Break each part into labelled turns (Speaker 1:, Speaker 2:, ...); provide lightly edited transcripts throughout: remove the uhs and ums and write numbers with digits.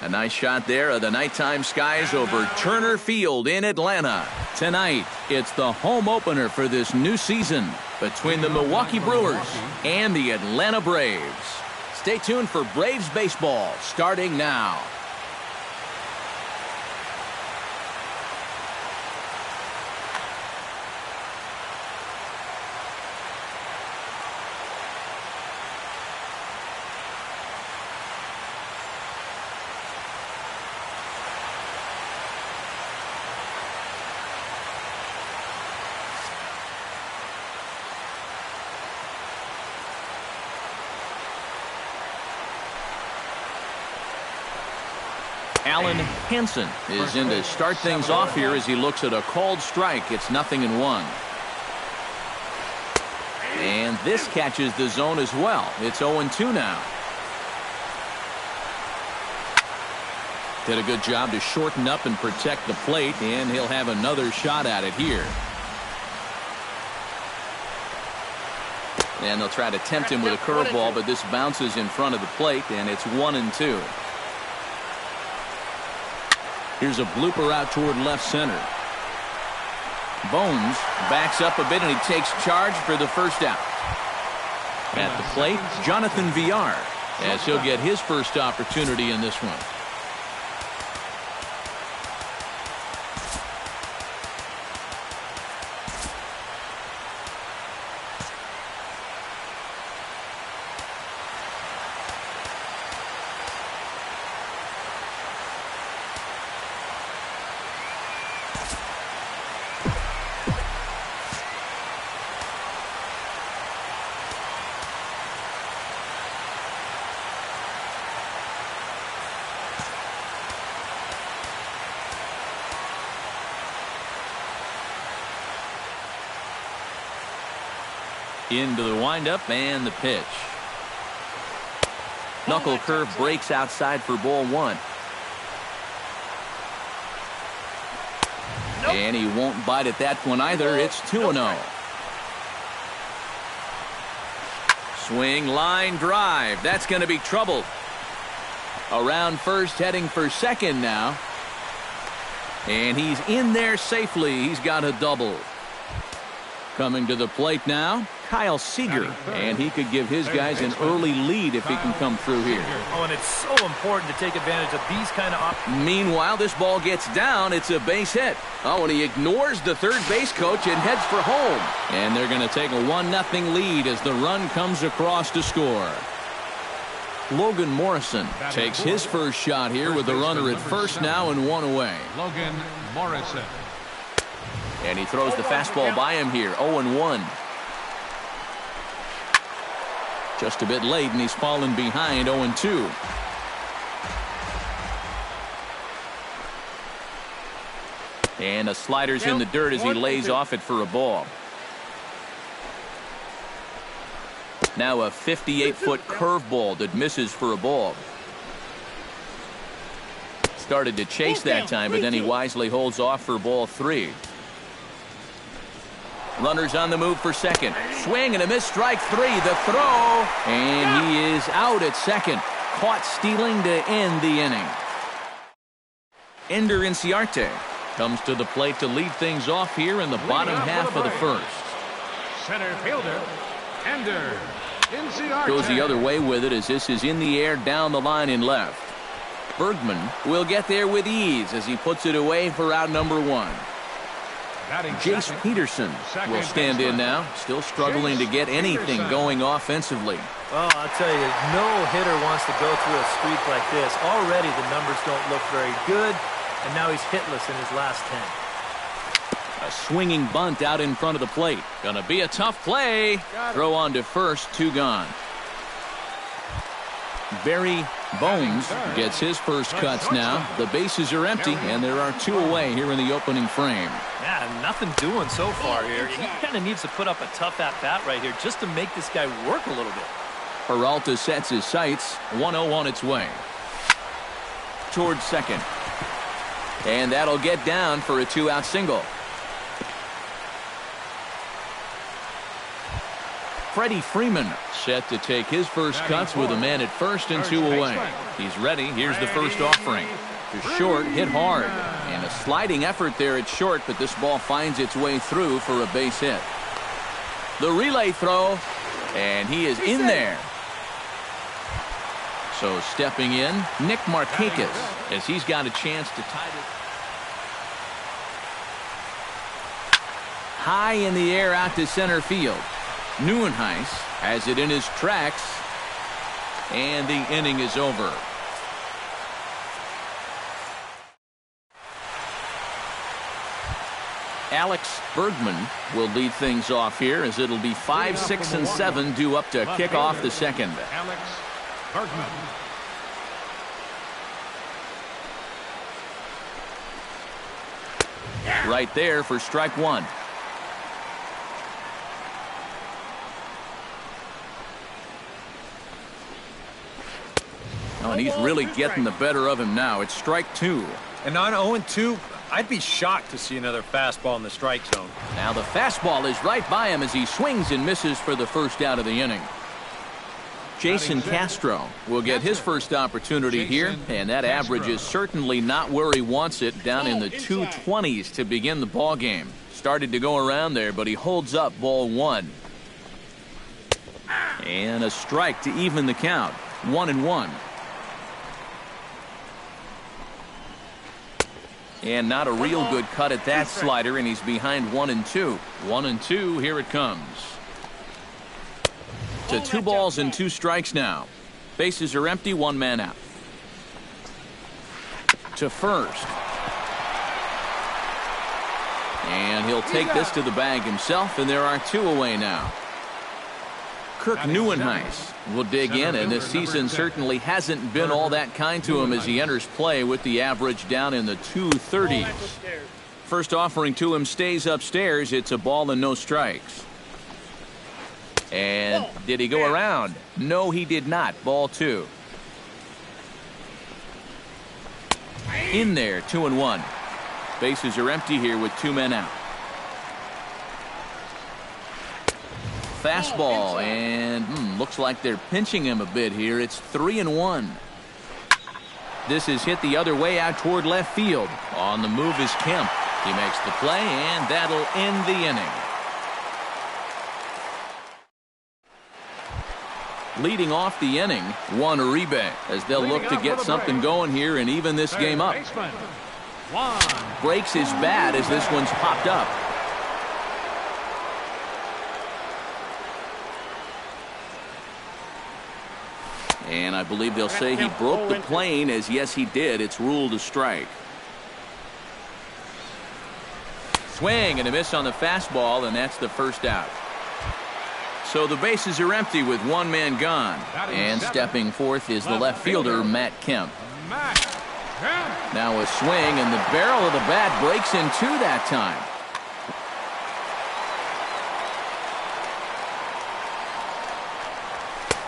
Speaker 1: A nice shot there of the nighttime skies over Turner Field in Atlanta. Tonight, it's the home opener for this new season between the Milwaukee Brewers and the Atlanta Braves. Stay tuned for Braves baseball starting now. Alan Hansen is in to start things off here as he looks at a called strike. It's 0-1. And this catches the zone as well. It's 0-2 now. Did a good job to shorten up and protect the plate, and he'll have another shot at it here. And they'll try to tempt him with a curveball, but this bounces in front of the plate, and it's 1-2. Here's a blooper out toward left center. Bones backs up a bit, and he takes charge for the first out. At the plate, Jonathan Villar, as he'll get his first opportunity in this one. Into the windup and the pitch. Knuckle curve breaks outside for ball one. Nope. And he won't bite at that one either. It's 2-0. Swing, line, drive. That's going to be trouble. Around first, heading for second now. And he's in there safely. He's got a double. Coming to the plate now, Kyle Seager, and he could give his guys an early lead if he can come through here.
Speaker 2: Oh, and it's so important to take advantage of these kind of options.
Speaker 1: Meanwhile, this ball gets down. It's a base hit. Oh, and he ignores the third base coach and heads for home. And they're going to take a 1-0 lead as the run comes across to score. Logan Morrison takes his first shot here with the runner at first now and one away.
Speaker 3: Logan Morrison.
Speaker 1: And he throws the fastball by him here, 0-1. Just a bit late, and he's fallen behind, 0-2. And a slider's in the dirt as he lays off it for a ball. Now a 58-foot curveball that misses for a ball. Started to chase that time, but then he wisely holds off for ball three. Runners on the move for second. Swing and a miss, strike three. The throw, and he is out at second. Caught stealing to end the inning. Ender Inciarte comes to the plate to lead things off here in the bottom half of the first.
Speaker 3: Center fielder, Ender Inciarte.
Speaker 1: Goes the other way with it as this is in the air down the line in left. Bergman will get there with ease as he puts it away for out number one. Jace Peterson will stand in now, still struggling to get anything going offensively.
Speaker 2: Well, I'll tell you, no hitter wants to go through a streak like this. Already the numbers don't look very good, and now he's hitless in his last 10.
Speaker 1: A swinging bunt out in front of the plate. Gonna be a tough play. Throw on to first, two gone. Barry Bones gets his first cuts now. The bases are empty, and there are two away here in the opening frame.
Speaker 2: Yeah, nothing doing so far here. He kind of needs to put up a tough at-bat right here just to make this guy work a little bit.
Speaker 1: Peralta sets his sights. 1-0 on its way. Towards second. And that'll get down for a two-out single. Freddie Freeman set to take his first cuts with a man at first and 2 away. He's ready. Here's the first offering. To short, hit hard. And a sliding effort there at short, but this ball finds its way through for a base hit. The relay throw, and he is in there. So stepping in, Nick Markakis, as he's got a chance to tie it. High in the air out to center field. Neuenhuis has it in his tracks, and the inning is over. Alex Bergman will lead things off here, as it'll be 5, 6, and 7 due up to kick off the second.
Speaker 3: Alex Bergman.
Speaker 1: Right there for strike one. Oh, and he's really getting the better of him now. It's strike two.
Speaker 4: And on 0-2, I'd be shocked to see another fastball in the strike zone.
Speaker 1: Now the fastball is right by him as he swings and misses for the first out of the inning. Jason Castro will get his first opportunity here, and that average is certainly not where he wants it, down in the 220s to begin the ball game. Started to go around there, but he holds up ball one. And a strike to even the count. 1-1. And not a real good cut at that slider, and he's behind 1-2. 1-2, here it comes. To 2 balls and 2 strikes now. Bases are empty, 1 man out. To first. And he'll take this to the bag himself, and there are 2 away now. Kirk Neuenhuis will dig in, and this season certainly hasn't been all that kind to him as he enters play with the average down in the 230s. First offering to him stays upstairs. It's a ball and no strikes. And did he go around? No, he did not. Ball 2. In there, 2-1. Bases are empty here with 2 men out. Fastball, and looks like they're pinching him a bit here. It's 3-1. This is hit the other way out toward left field. On the move is Kemp. He makes the play, and that'll end the inning. Leading off the inning, Juan Uribe, as they'll look to get something going here and even this game up. Breaks his bat as this one's popped up. And I believe they'll say he broke the plane, as yes, he did. It's ruled a strike. Swing and a miss on the fastball, and that's the first out. So the bases are empty with 1 man gone. And stepping forth is the left fielder, Matt Kemp. Now a swing, and the barrel of the bat breaks in 2 that time.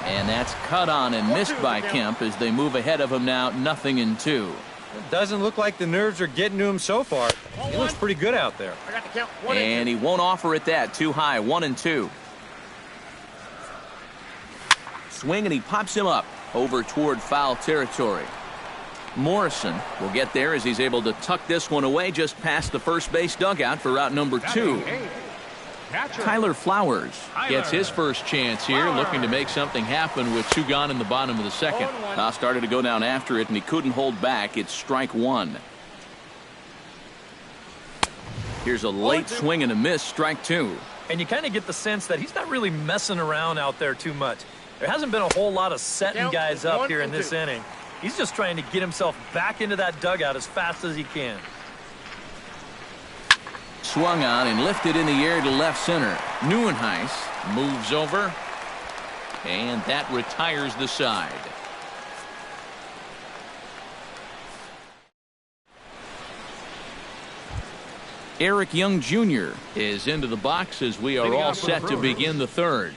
Speaker 1: And that's cut on and missed by Kemp as they move ahead of him now, 0-2.
Speaker 4: It doesn't look like the nerves are getting to him so far. He looks pretty good out there.
Speaker 1: And he won't offer it that. Too high. 1-2. Swing, and he pops him up over toward foul territory. Morrison will get there as he's able to tuck this one away just past the first base dugout for out number 2. Tyler Flowers gets his first chance here, looking to make something happen with 2 gone in the bottom of the second. Started to go down after it, and he couldn't hold back. It's strike 1. Here's a late swing and a miss, strike 2.
Speaker 2: And you kind of get the sense that he's not really messing around out there too much. There hasn't been a whole lot of setting guys up here in this inning. He's just trying to get himself back into that dugout as fast as he can.
Speaker 1: Swung on and lifted in the air to left center. Neuenhuis moves over, and that retires the side. Eric Young Jr. is into the box as we are all set to begin the third.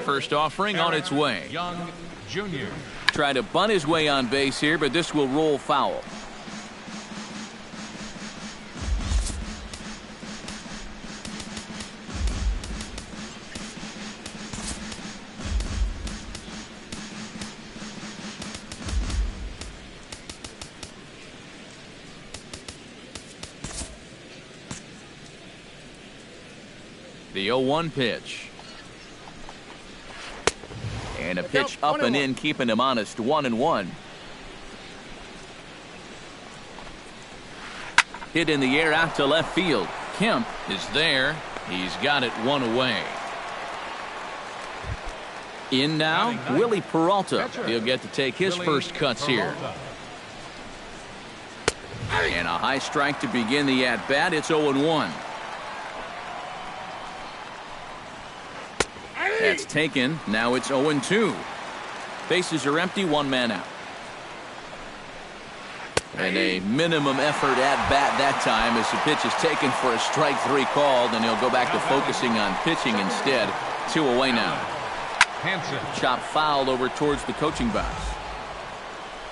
Speaker 1: First offering on its way.
Speaker 3: Young Jr.
Speaker 1: Try to bunt his way on base here, but this will roll foul. The 0-1 pitch. And a pitch up and in, keeping him honest, 1-1. Hit in the air out to left field. Kemp is there. He's got it one away. In now, Willie Peralta. He'll get to take his first cuts here. And a high strike to begin the at-bat. It's 0-1. That's taken. Now it's 0-2. Bases are empty, one man out. And a minimum effort at-bat that time as the pitch is taken for a strike three called, and he'll go back to focusing on pitching instead. 2 away now. Chop foul over towards the coaching box.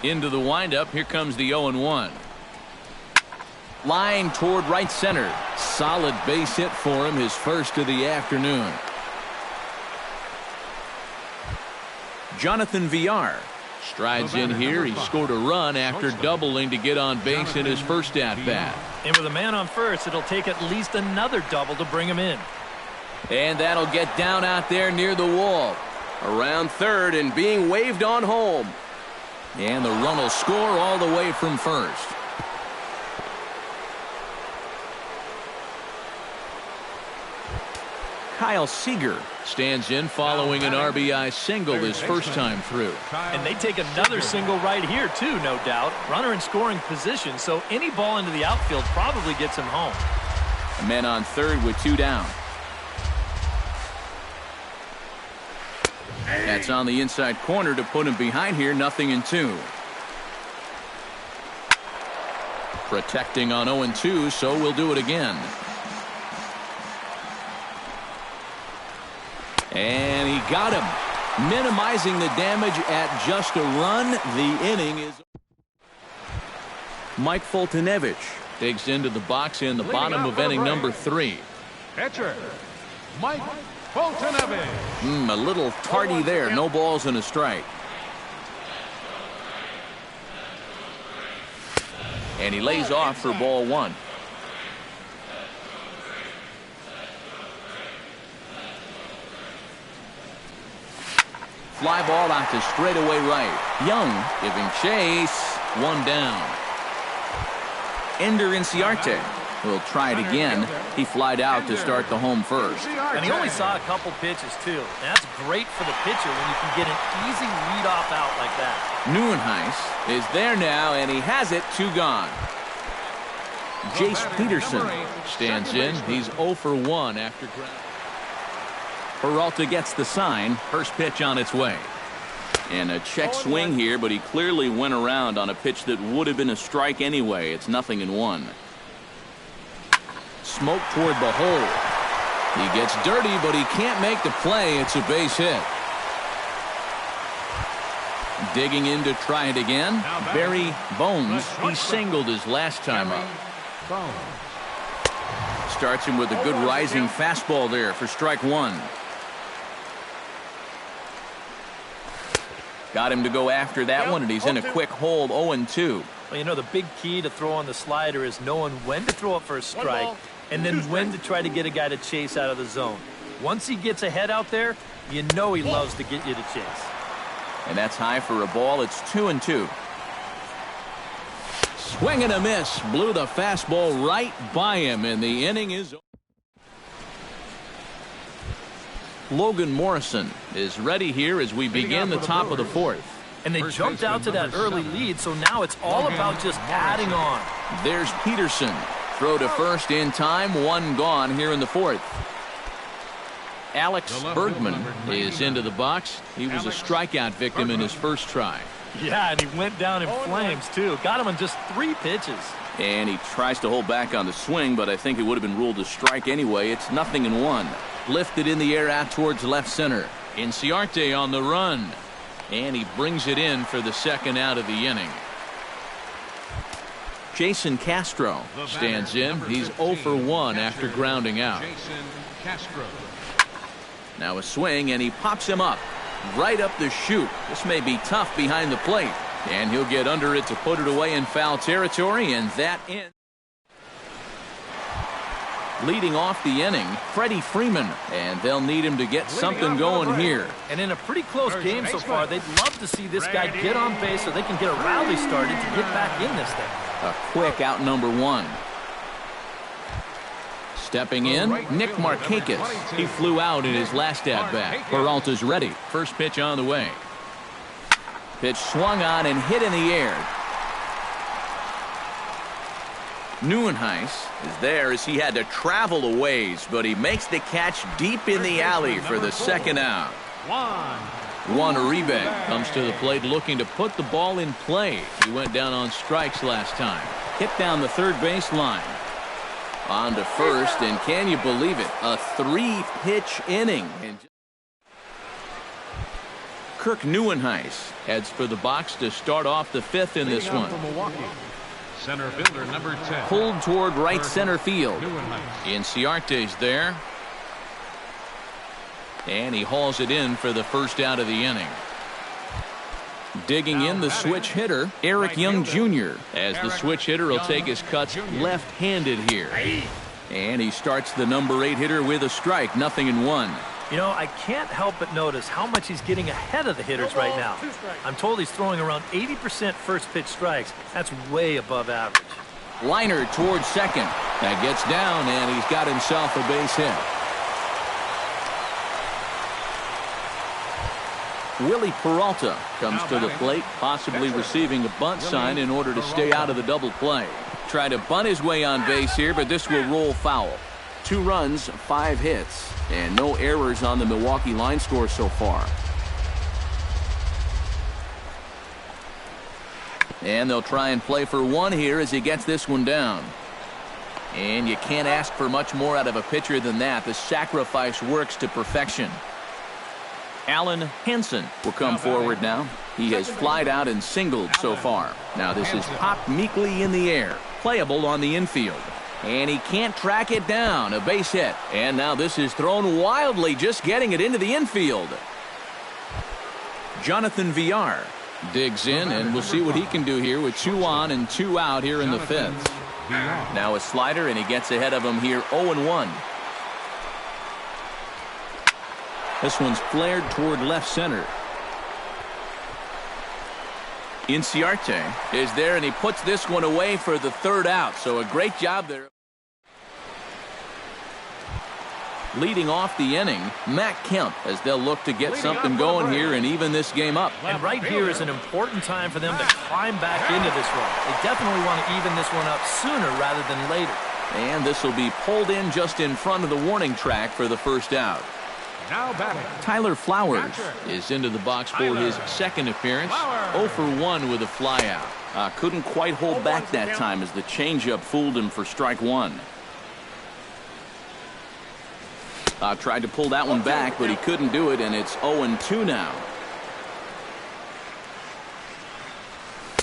Speaker 1: Into the windup. Here comes the 0-1. Line toward right center. Solid base hit for him, his first of the afternoon. Jonathan Villar strides in here. He scored a run after doubling to get on base in his first at-bat.
Speaker 2: And with a man on first, it'll take at least another double to bring him in.
Speaker 1: And that'll get down out there near the wall. Around third and being waved on home. And the run will score all the way from first. Kyle Seager stands in following an RBI single his first time through.
Speaker 2: And they take another single right here, too, no doubt. Runner in scoring position, so any ball into the outfield probably gets him home.
Speaker 1: A man on third with 2 down. That's on the inside corner to put him behind here, 0-2. Protecting on 0-2, so we'll do it again. And he got him, minimizing the damage at just a run. The inning is. Mike Foltynewicz digs into the box in the bottom of inning number 3.
Speaker 3: Catcher, Mike Foltynewicz.
Speaker 1: A little tardy there. No balls and a strike. And he lays off for ball 1. Fly ball out to straightaway right. Young giving chase. 1 down. Ender Inciarte will try it again. He flied out to start the home first.
Speaker 2: And he only saw a couple pitches, too. That's great for the pitcher when you can get an easy leadoff out like that.
Speaker 1: Nieuwenhuis is there now, and he has it. 2 gone. Jace Peterson stands in. He's 0 for 1 after ground. Peralta gets the sign. First pitch on its way. And a check swing here, but he clearly went around on a pitch that would have been a strike anyway. It's 0-1. Smoke toward the hole. He gets dirty, but he can't make the play. It's a base hit. Digging in to try it again. Barry Bones. He singled his last time up. Starts him with a good rising fastball there for strike 1. Got him to go after that one, and he's in a quick hold. 0-2.
Speaker 2: Well, you know, the big key to throw on the slider is knowing when to throw it for a strike and then when to try to get a guy to chase out of the zone. Once he gets ahead out there, you know he loves to get you to chase.
Speaker 1: And that's high for a ball. It's 2-2. Swing and a miss. Blew the fastball right by him, and the inning is over. Logan Morrison is ready here as we begin the top of the 4th.
Speaker 2: And they jumped out to that early lead, so now it's all about just adding on.
Speaker 1: There's Peterson. Throw to first in time. 1 gone here in the 4th. Alex Bergman is into the box. He was a strikeout victim in his first try.
Speaker 2: Yeah, and he went down in flames, too. Got him in just 3 pitches.
Speaker 1: And he tries to hold back on the swing, but I think it would have been ruled a strike anyway. It's 0-1. Lifted in the air out towards left center. Inciarte on the run. And he brings it in for the second out of the inning. Jason Castro stands in. He's 0 for 1 after grounding out. Now a swing, and he pops him up. Right up the chute. This may be tough behind the plate. And he'll get under it to put it away in foul territory, and that ends. Leading off the inning, Freddie Freeman, and they'll need him to get something going here.
Speaker 2: And in a pretty close game so far, they'd love to see this guy get on base so they can get a rally started to get back in this thing.
Speaker 1: A quick out number one. Stepping in, Nick Markakis. He flew out in his last at-bat. Peralta's ready. First pitch on the way. Pitch swung on and hit in the air. Neuenhuis is there as he had to travel a ways, but he makes the catch deep in the alley for the second out. Juan Uribe comes to the plate looking to put the ball in play. He went down on strikes last time. Hit down the third base line. On to first, and can you believe it? A 3-pitch inning. Kirk Neuenhuis heads for the box to start off the fifth in this one.
Speaker 3: Center fielder number 10.
Speaker 1: Pulled toward right center field. Inciarte's there. And he hauls it in for the first out of the inning. Digging in the switch hitter, Eric Young Jr. as the switch hitter will take his cuts left-handed here. And he starts the number 8 hitter with a strike, 0-1.
Speaker 2: You know, I can't help but notice how much he's getting ahead of the hitters right now. I'm told he's throwing around 80% first pitch strikes. That's way above average.
Speaker 1: Liner towards second. That gets down, and he's got himself a base hit. Willie Peralta comes to the plate, possibly receiving a bunt sign in order to stay out of the double play. Try to bunt his way on base here, but this will roll foul. 2 runs, 5 hits, and no errors on the Milwaukee line score so far. And they'll try and play for one here as he gets this one down. And you can't ask for much more out of a pitcher than that. The sacrifice works to perfection. Alan Hansen will come forward now. He has flied out and singled so far. Now this is popped meekly in the air. Playable on the infield. And he can't track it down. A base hit. And now this is thrown wildly, just getting it into the infield. Jonathan Villar digs in, and we'll see what he can do here with 2 on and 2 out here in the fifth. Now a slider, and he gets ahead of him here, 0-1. This one's flared toward left center. Inciarte is there, and he puts this one away for the third out. So a great job there. Leading off the inning, Matt Kemp, as they'll look to get something going here and even this game up.
Speaker 2: And right here is an important time for them to climb back into this one. They definitely want to even this one up sooner rather than later.
Speaker 1: And this will be pulled in just in front of the warning track for the first out.
Speaker 3: Now batting,
Speaker 1: Tyler Flowers is into the box for his second appearance. 0 for 1 with a flyout. Couldn't quite hold back that time as the changeup fooled him for strike 1. Tried to pull that one back, but he couldn't do it, and it's 0-2 now.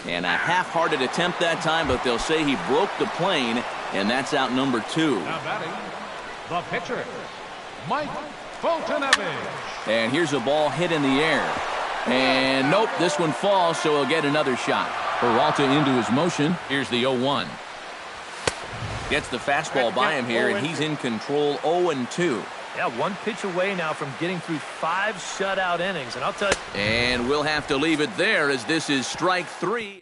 Speaker 1: And a half-hearted attempt that time, but they'll say he broke the plane, and that's out number 2.
Speaker 3: now batting, the pitcher, Mike Fultonevich.
Speaker 1: And here's a ball hit in the air. And nope, this one falls, so he'll get another shot. Peralta into his motion. Here's the 0-1. Gets the fastball by him here, and he's in control, 0-2.
Speaker 2: Yeah, 1 pitch away now from getting through 5 shutout innings. And I'll tell you.
Speaker 1: And we'll have to leave it there as this is strike 3.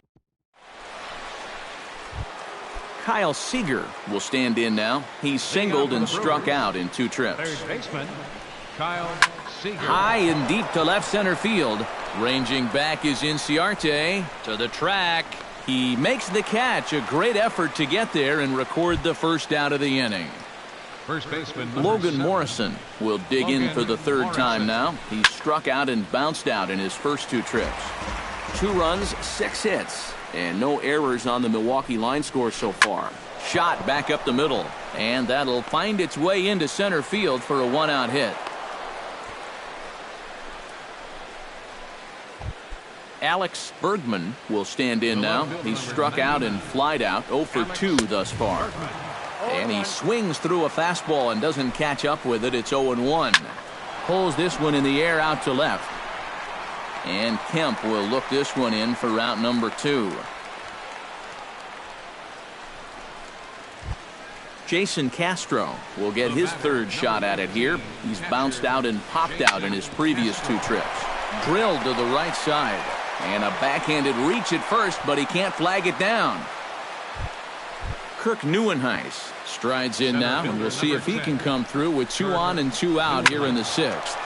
Speaker 1: Kyle Seager will stand in now. He's singled and struck out in 2 trips.
Speaker 3: Third baseman, Kyle Seager.
Speaker 1: High and deep to left center field. Ranging back is Inciarte to the track. He makes the catch. A great effort to get there and record the first out of the inning.
Speaker 3: First baseman,
Speaker 1: Logan
Speaker 3: 7.
Speaker 1: Morrison will dig in for the third time now. He struck out and bounced out in his first 2 trips. 2 runs, 6 hits, and no errors on the Milwaukee line score so far. Shot back up the middle, and that'll find its way into center field for a 1-out hit. Alex Bergman will stand in now. He's struck out and flied out, 0 for 2 thus far. And he swings through a fastball and doesn't catch up with it. It's 0-1. Pulls this one in the air out to left. And Kemp will look this one in for route number 2. Jason Castro will get his third shot at it here. He's bounced out and popped out in his previous 2 trips. Drilled to the right side. And a backhanded reach at first, but he can't flag it down. Kirk Neuenhuis strides in now, and we'll see if he can come through with 2 on and 2 out here in the 6th.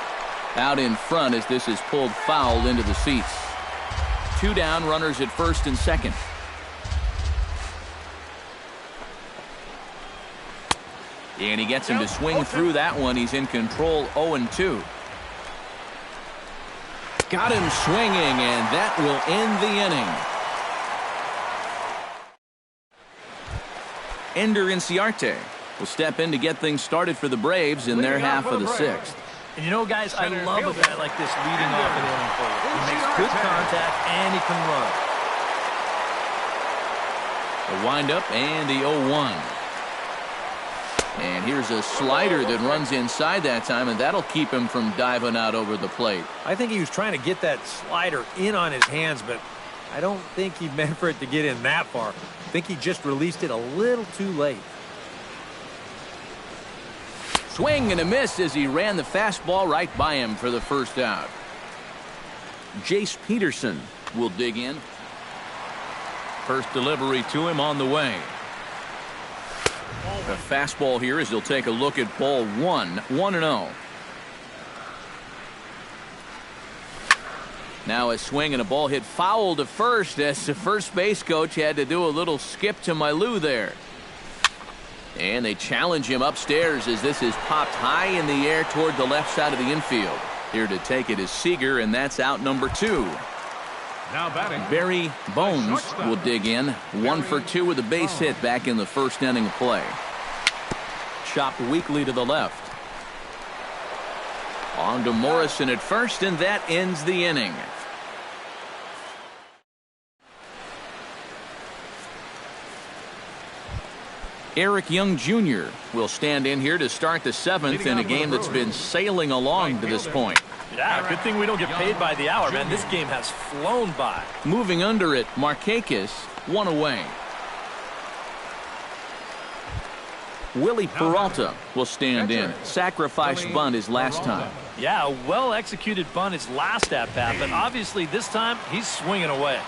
Speaker 1: Out in front as this is pulled foul into the seats. 2 down, runners at first and second. And he gets him to swing through that one. He's in control 0-2. Got him swinging, and that will end the inning. Ender Inciarte will step in to get things started for the Braves in their half of the 6th.
Speaker 2: And you know, guys, I love a guy like this leading off an inning for you. He makes good contact, and he can run.
Speaker 1: The windup and the 0-1. And here's a slider that runs inside that time, and that'll keep him from diving out over the plate.
Speaker 4: I think he was trying to get that slider in on his hands, but I don't think he meant for it to get in that far. I think he just released it a little too late.
Speaker 1: Swing and a miss as he ran the fastball right by him for the first out. Jace Peterson will dig in. First delivery to him on the way. A fastball here as he'll take a look at ball 1, 1-0. Now a swing and a ball hit foul to first as the first base coach had to do a little skip to Mailou there. And they challenge him upstairs as this is popped high in the air toward the left side of the infield. Here to take it is Seager, and that's out number 2.
Speaker 3: Now batting,
Speaker 1: Barry Bones will dig in. 1 for 2 with a base hit back in the first inning of play. Chopped weakly to the left. On to Morrison at first, and that ends the inning. Eric Young Jr. will stand in here to start the 7th in a game that's been sailing along to this point.
Speaker 2: Yeah, good thing we don't get paid by the hour, man. This game has flown by.
Speaker 1: Moving under it, Markakis, 1 away. Willie Peralta will stand in. Sacrifice bunt his last time.
Speaker 2: Yeah, a well-executed bunt his last at-bat, but obviously this time he's swinging away.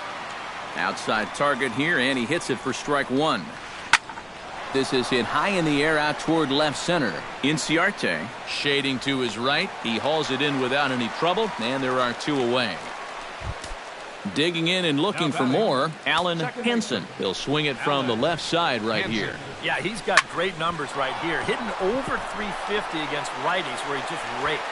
Speaker 1: Outside target here, and he hits it for strike 1. This is hit high in the air out toward left center. Inciarte shading to his right. He hauls it in without any trouble, and there are 2 away. Digging in and looking for more, Alan Henson. He'll swing it from the left side right here.
Speaker 2: Yeah, he's got great numbers right here. Hitting over 350 against righties where he just rakes.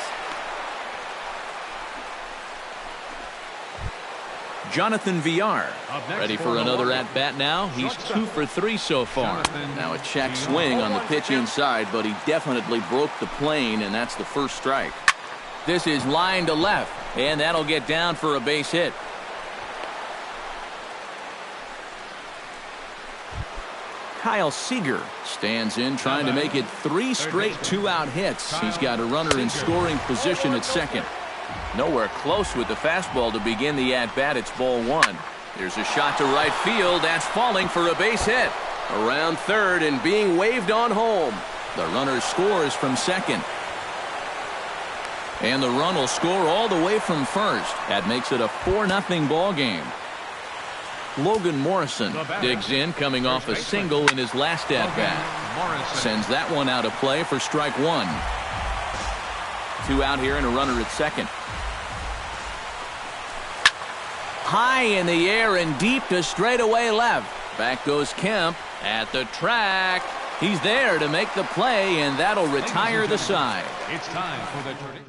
Speaker 1: Jonathan Villar ready for another at-bat now. He's 2 for 3 so far. Now a check swing on the pitch inside, but he definitely broke the plane, and that's the first strike. This is line to left, and that'll get down for a base hit. Kyle Seager stands in, trying to make it 3 straight 2-out hits. He's got a runner in scoring position at second. Nowhere close with the fastball to begin the at-bat. It's ball 1. There's a shot to right field. That's falling for a base hit. Around third and being waved on home. The runner scores from second. And the run will score all the way from first. That makes it a 4-0 ball game. Logan Morrison digs in, coming off a single in his last at-bat. Sends that one out of play for strike 1. 2 out here and a runner at second. High in the air and deep to straightaway left. Back goes Kemp at the track. He's there to make the play, and that'll retire the side.
Speaker 3: it's time for the turning.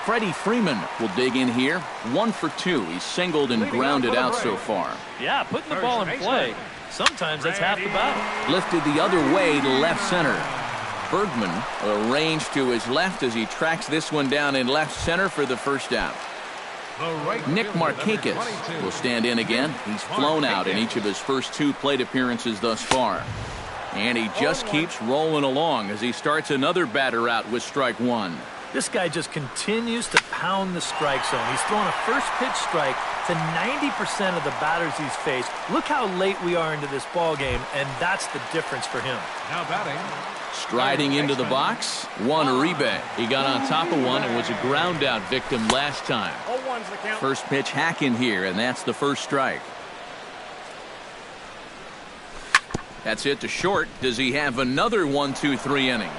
Speaker 1: Freddie Freeman will dig in here. 1 for 2. He's singled and grounded out so far.
Speaker 2: Yeah, putting the ball in play. Sometimes that's half the battle.
Speaker 1: Lifted the other way to left center. Bergman arranged to his left as he tracks this one down in left center for the first out. Nick Markakis will stand in again. He's flown out in each of his first 2 plate appearances thus far. And he just keeps rolling along as he starts another batter out with strike 1.
Speaker 2: This guy just continues to pound the strike zone. He's thrown a first pitch strike to 90% of the batters he's faced. Look how late we are into this ball game, and that's the difference for him.
Speaker 3: Now batting.
Speaker 1: Striding into the box, Juan Uribe. He got on top of one and was a ground out victim last time. First pitch hacking here, and that's the first strike. That's it to short. Does he have another 1-2-3 inning?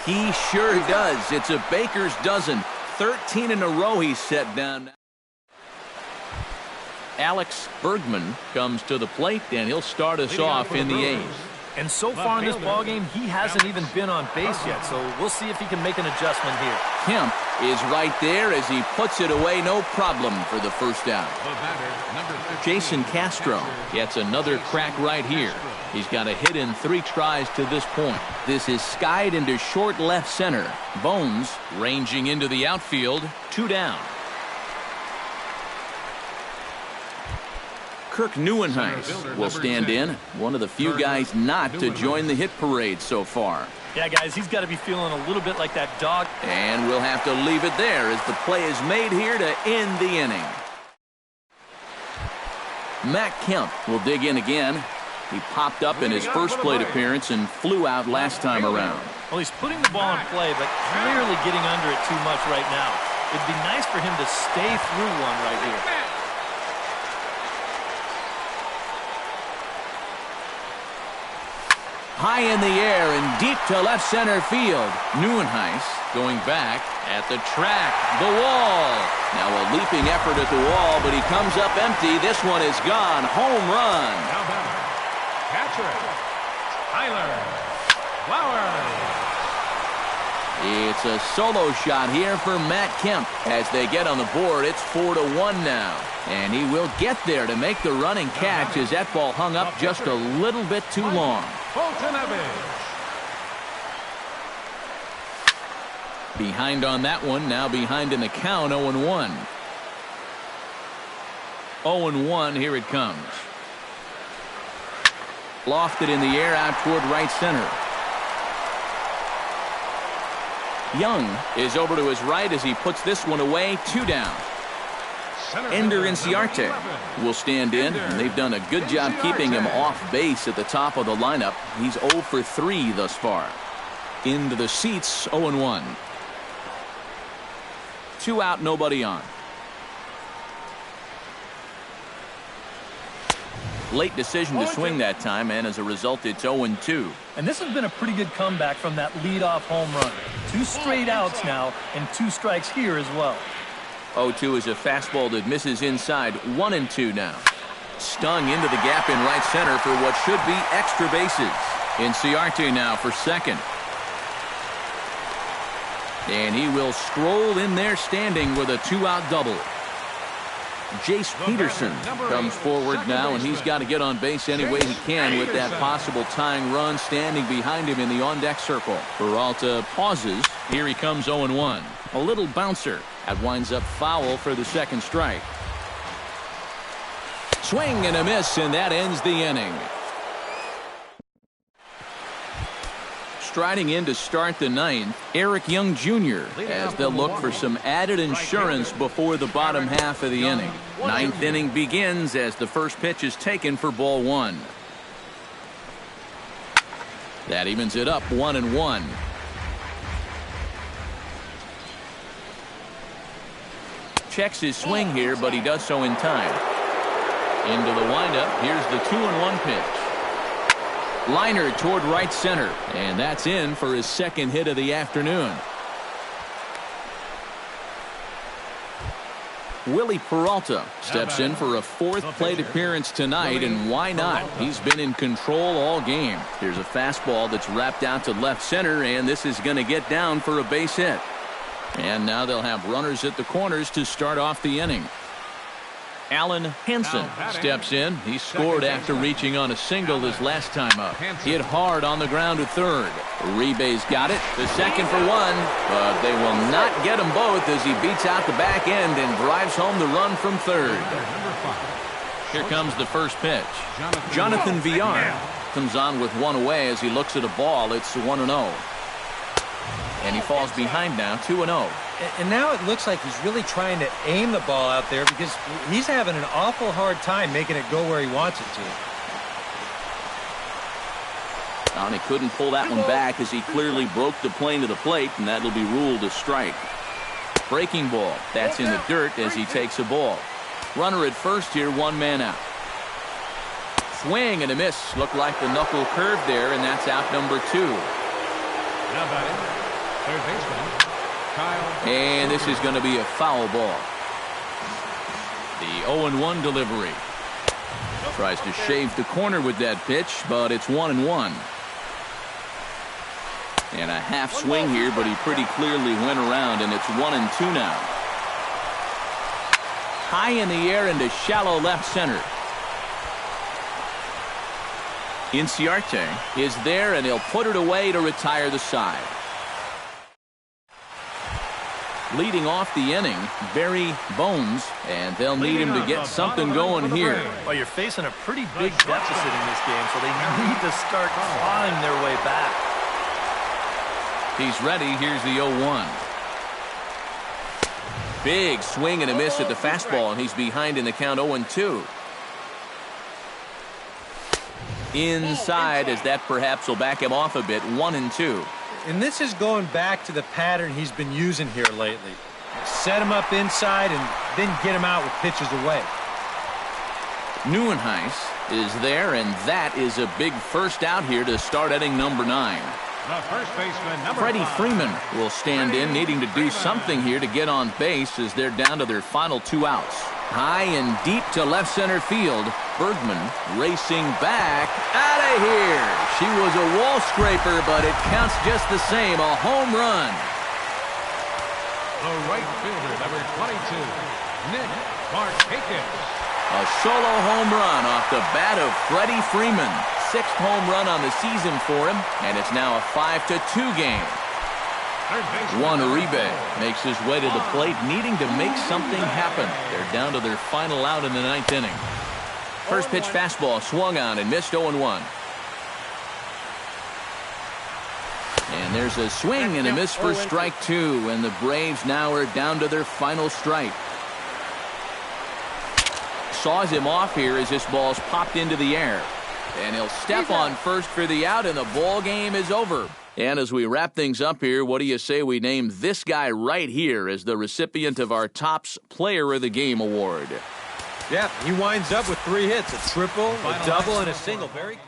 Speaker 1: He sure does. It's a baker's dozen. 13 in a row he's set down. Alex Bergman comes to the plate, and he'll start us off in the A's.
Speaker 2: And so far in this ballgame, he hasn't even been on base yet, so we'll see if he can make an adjustment here.
Speaker 1: Kemp is right there as he puts it away, no problem for the first out. Jason Castro gets another crack right here. He's got a hit in 3 tries to this point. This is skied into short left center. Bones ranging into the outfield, 2 down. Kirk Neuenhuis will stand in, one of the few guys not to join the hit parade so far.
Speaker 2: Yeah, guys, he's got to be feeling a little bit like that dog.
Speaker 1: And we'll have to leave it there as the play is made here to end the inning. Matt Kemp will dig in again. He popped up in his first plate appearance and flew out last time around.
Speaker 2: Well, he's putting the ball in play, but clearly getting under it too much right now. It'd be nice for him to stay through one right here.
Speaker 1: High in the air and deep to left center field. Neuenhuis going back at the track, the wall. Now a leaping effort at the wall, but he comes up empty. This one is gone. Home run.
Speaker 3: Now batter. Catcher. Tyler Flowers.
Speaker 1: It's a solo shot here for Matt Kemp. As they get on the board, it's 4-1 now. And he will get there to make the running catch as that ball hung up just a little bit too long. Behind on that one, now behind in the count, 0-1. 0-1, here it comes. Lofted in the air out toward right center. Young is over to his right as he puts this one away, 2 down. Ender Inciarte will stand in, and they've done a good job keeping him off base at the top of the lineup. He's 0 for 3 thus far. Into the seats, 0-1. 2 out, nobody on. Late decision to swing that time, and as a result, it's 0-2.
Speaker 2: And this has been a pretty good comeback from that leadoff home run. 2 straight outs now, and 2 strikes here as well.
Speaker 1: 0-2 is a fastball that misses inside. 1-2 now. Stung into the gap in right center for what should be extra bases. Inciarte now for second. And he will stroll in there standing with a 2-out double. Jace Peterson comes forward now, and he's got to get on base any way he can with that possible tying run standing behind him in the on-deck circle. Peralta pauses. Here he comes 0-1. A little bouncer. That winds up foul for the second strike. Swing and a miss, and that ends the inning. Striding in to start the 9th, Eric Young Jr. as they'll look for some added insurance before the bottom half of the inning. 9th inning begins as the first pitch is taken for ball 1. That evens it up 1-1. Checks his swing here, but he does so in time. Into the windup. Here's the 2-1 pitch. Liner toward right center, and that's in for his second hit of the afternoon. Willie Peralta steps in for a 4th plate appearance tonight, and why not? He's been in control all game. Here's a fastball that's wrapped out to left center, and this is going to get down for a base hit. And now they'll have runners at the corners to start off the inning. Alan Hansen steps in. He scored after reaching on a single his last time up. Hit hard on the ground at third. Uribe's got it. The second for 1. But they will not get them both as he beats out the back end and drives home the run from third. Here comes the first pitch. Jonathan Villar comes on with 1 away as he looks at a ball. It's 1-0. And he falls behind now, 2-0.
Speaker 4: And now it looks like he's really trying to aim the ball out there because he's having an awful hard time making it go where he wants it to.
Speaker 1: And he couldn't pull that one back as he clearly broke the plane to the plate, and that'll be ruled a strike. Breaking ball. That's in the dirt as he takes a ball. Runner at first here, one man out. Swing and a miss. Looked like the knuckle curve there, and that's out number 2.
Speaker 3: Now batting, third baseman, Kyle.
Speaker 1: And this is going to be a foul ball. The 0-1 delivery. Tries to shave the corner with that pitch, but it's 1-1. And a half swing here, but he pretty clearly went around, and it's 1-2 now. High in the air into shallow left center. Inciarte is there, and he'll put it away to retire the side. Leading off the inning, Barry Bones, and they'll need him to get something going here.
Speaker 2: Well, you're facing a pretty big deficit in this game, so they need to start clawing their way back.
Speaker 1: He's ready. Here's the 0-1. Big swing and a miss at the fastball, and he's behind in the count 0-2. Inside, as that perhaps will back him off a bit, 1-2.
Speaker 4: And this is going back to the pattern he's been using here lately. Set him up inside and then get him out with pitches away.
Speaker 1: Neuenhuis is there, and that is a big first out here to start inning number 9.
Speaker 3: The first baseman, number
Speaker 1: Freddie
Speaker 3: 5.
Speaker 1: Freeman will stand in, needing to do something here to get on base as they're down to their final 2 outs. High and deep to left center field. Bergman racing back. Out of here. She was a wall scraper, but it counts just the same. A home run.
Speaker 3: The right fielder, number 22, Nick Markakis.
Speaker 1: A solo home run off the bat of Freddie Freeman. 6th home run on the season for him, and it's now a 5-2 game. Juan Uribe makes his way to the plate, needing to make something happen. They're down to their final out in the 9th inning. First pitch fastball swung on and missed 0-1. And there's a swing and a miss for strike 2, and the Braves now are down to their final strike. Saws him off here as this ball's popped into the air. And he'll step on first for the out, and the ball game is over. And as we wrap things up here, what do you say we name this guy right here as the recipient of our Topps Player of the Game award?
Speaker 4: Yeah, he winds up with 3 hits, a triple, a double, and a single. Very close.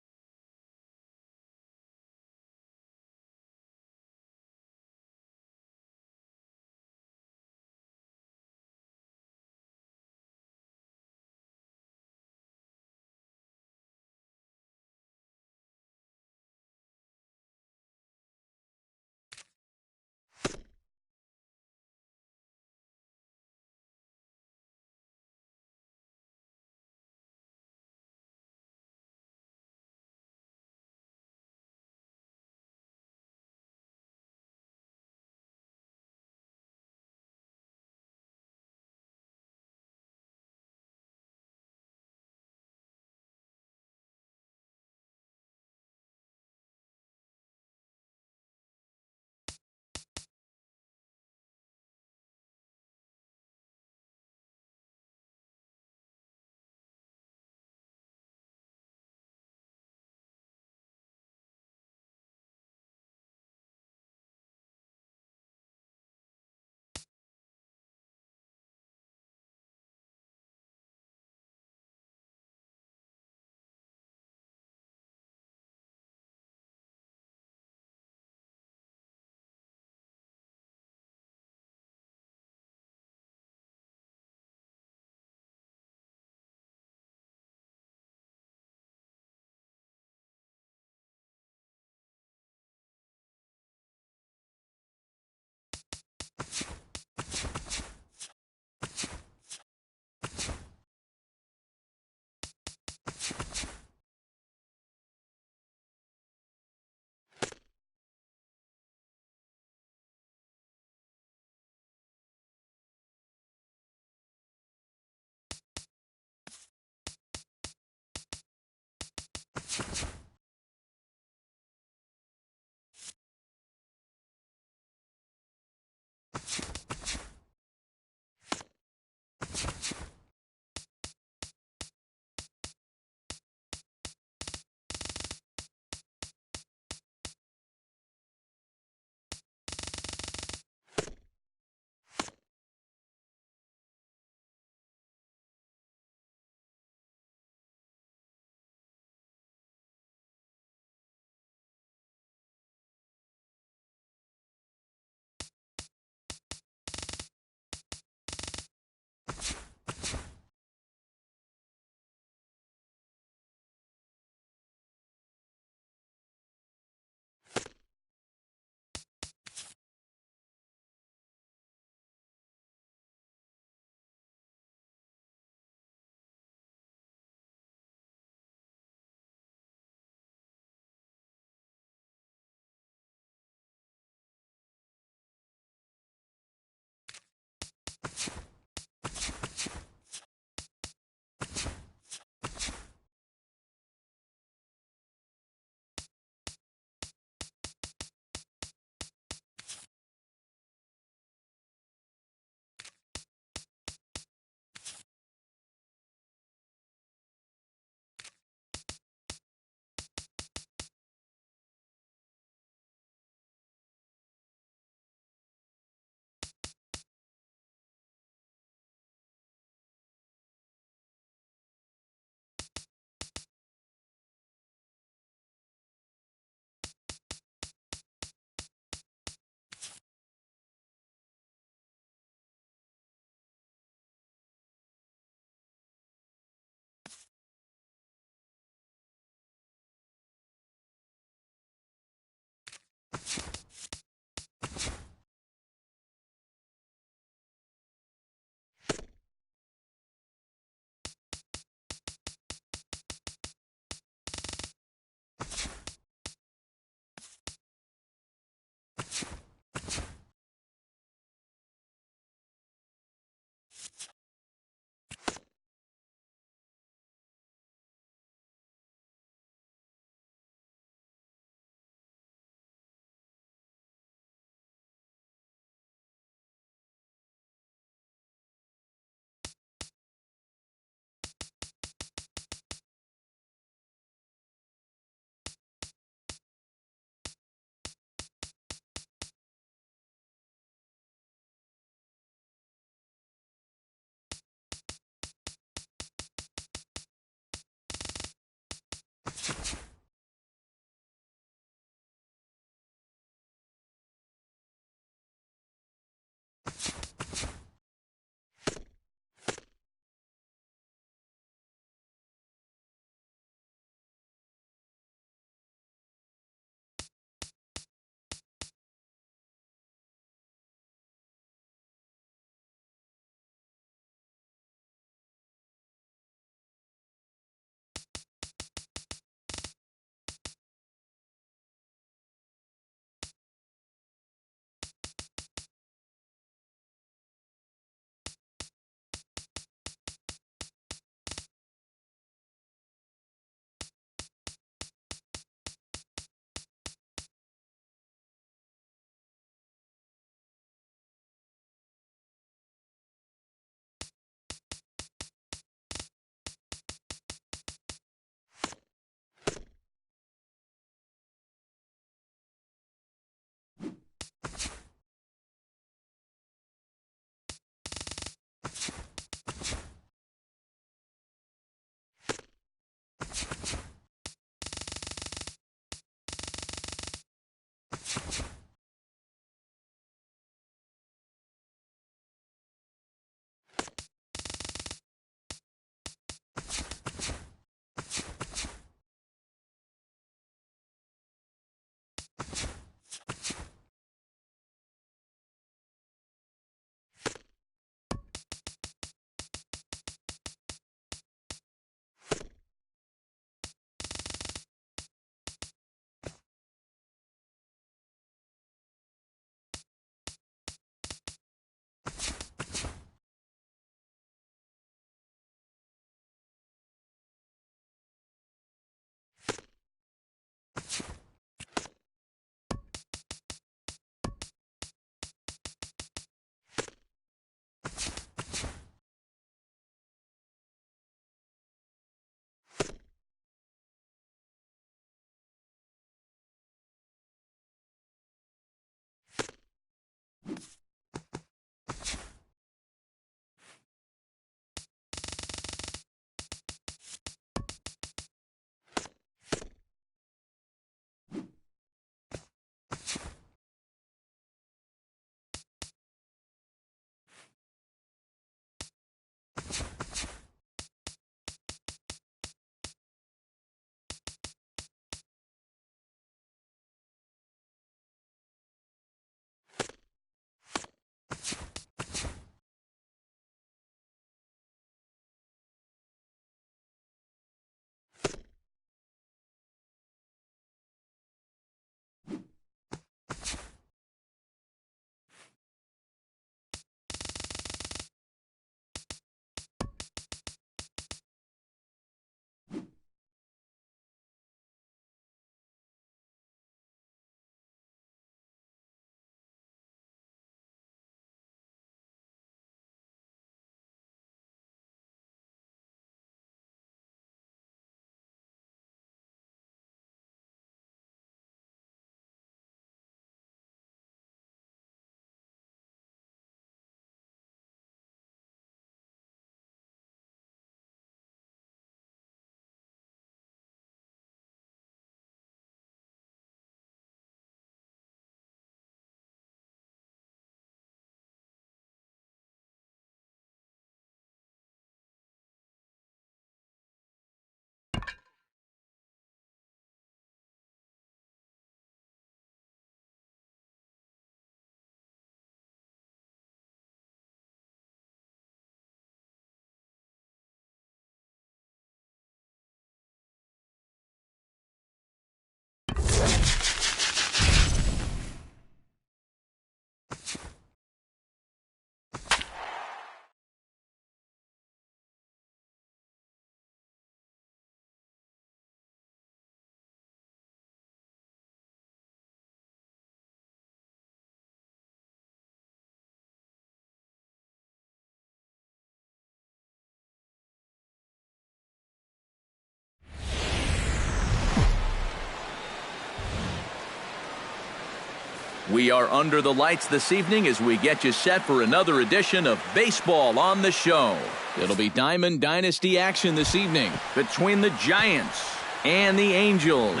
Speaker 1: We are under the lights this evening as we get you set for another edition of Baseball on the Show. It'll be Diamond Dynasty action this evening between the Giants and the Angels.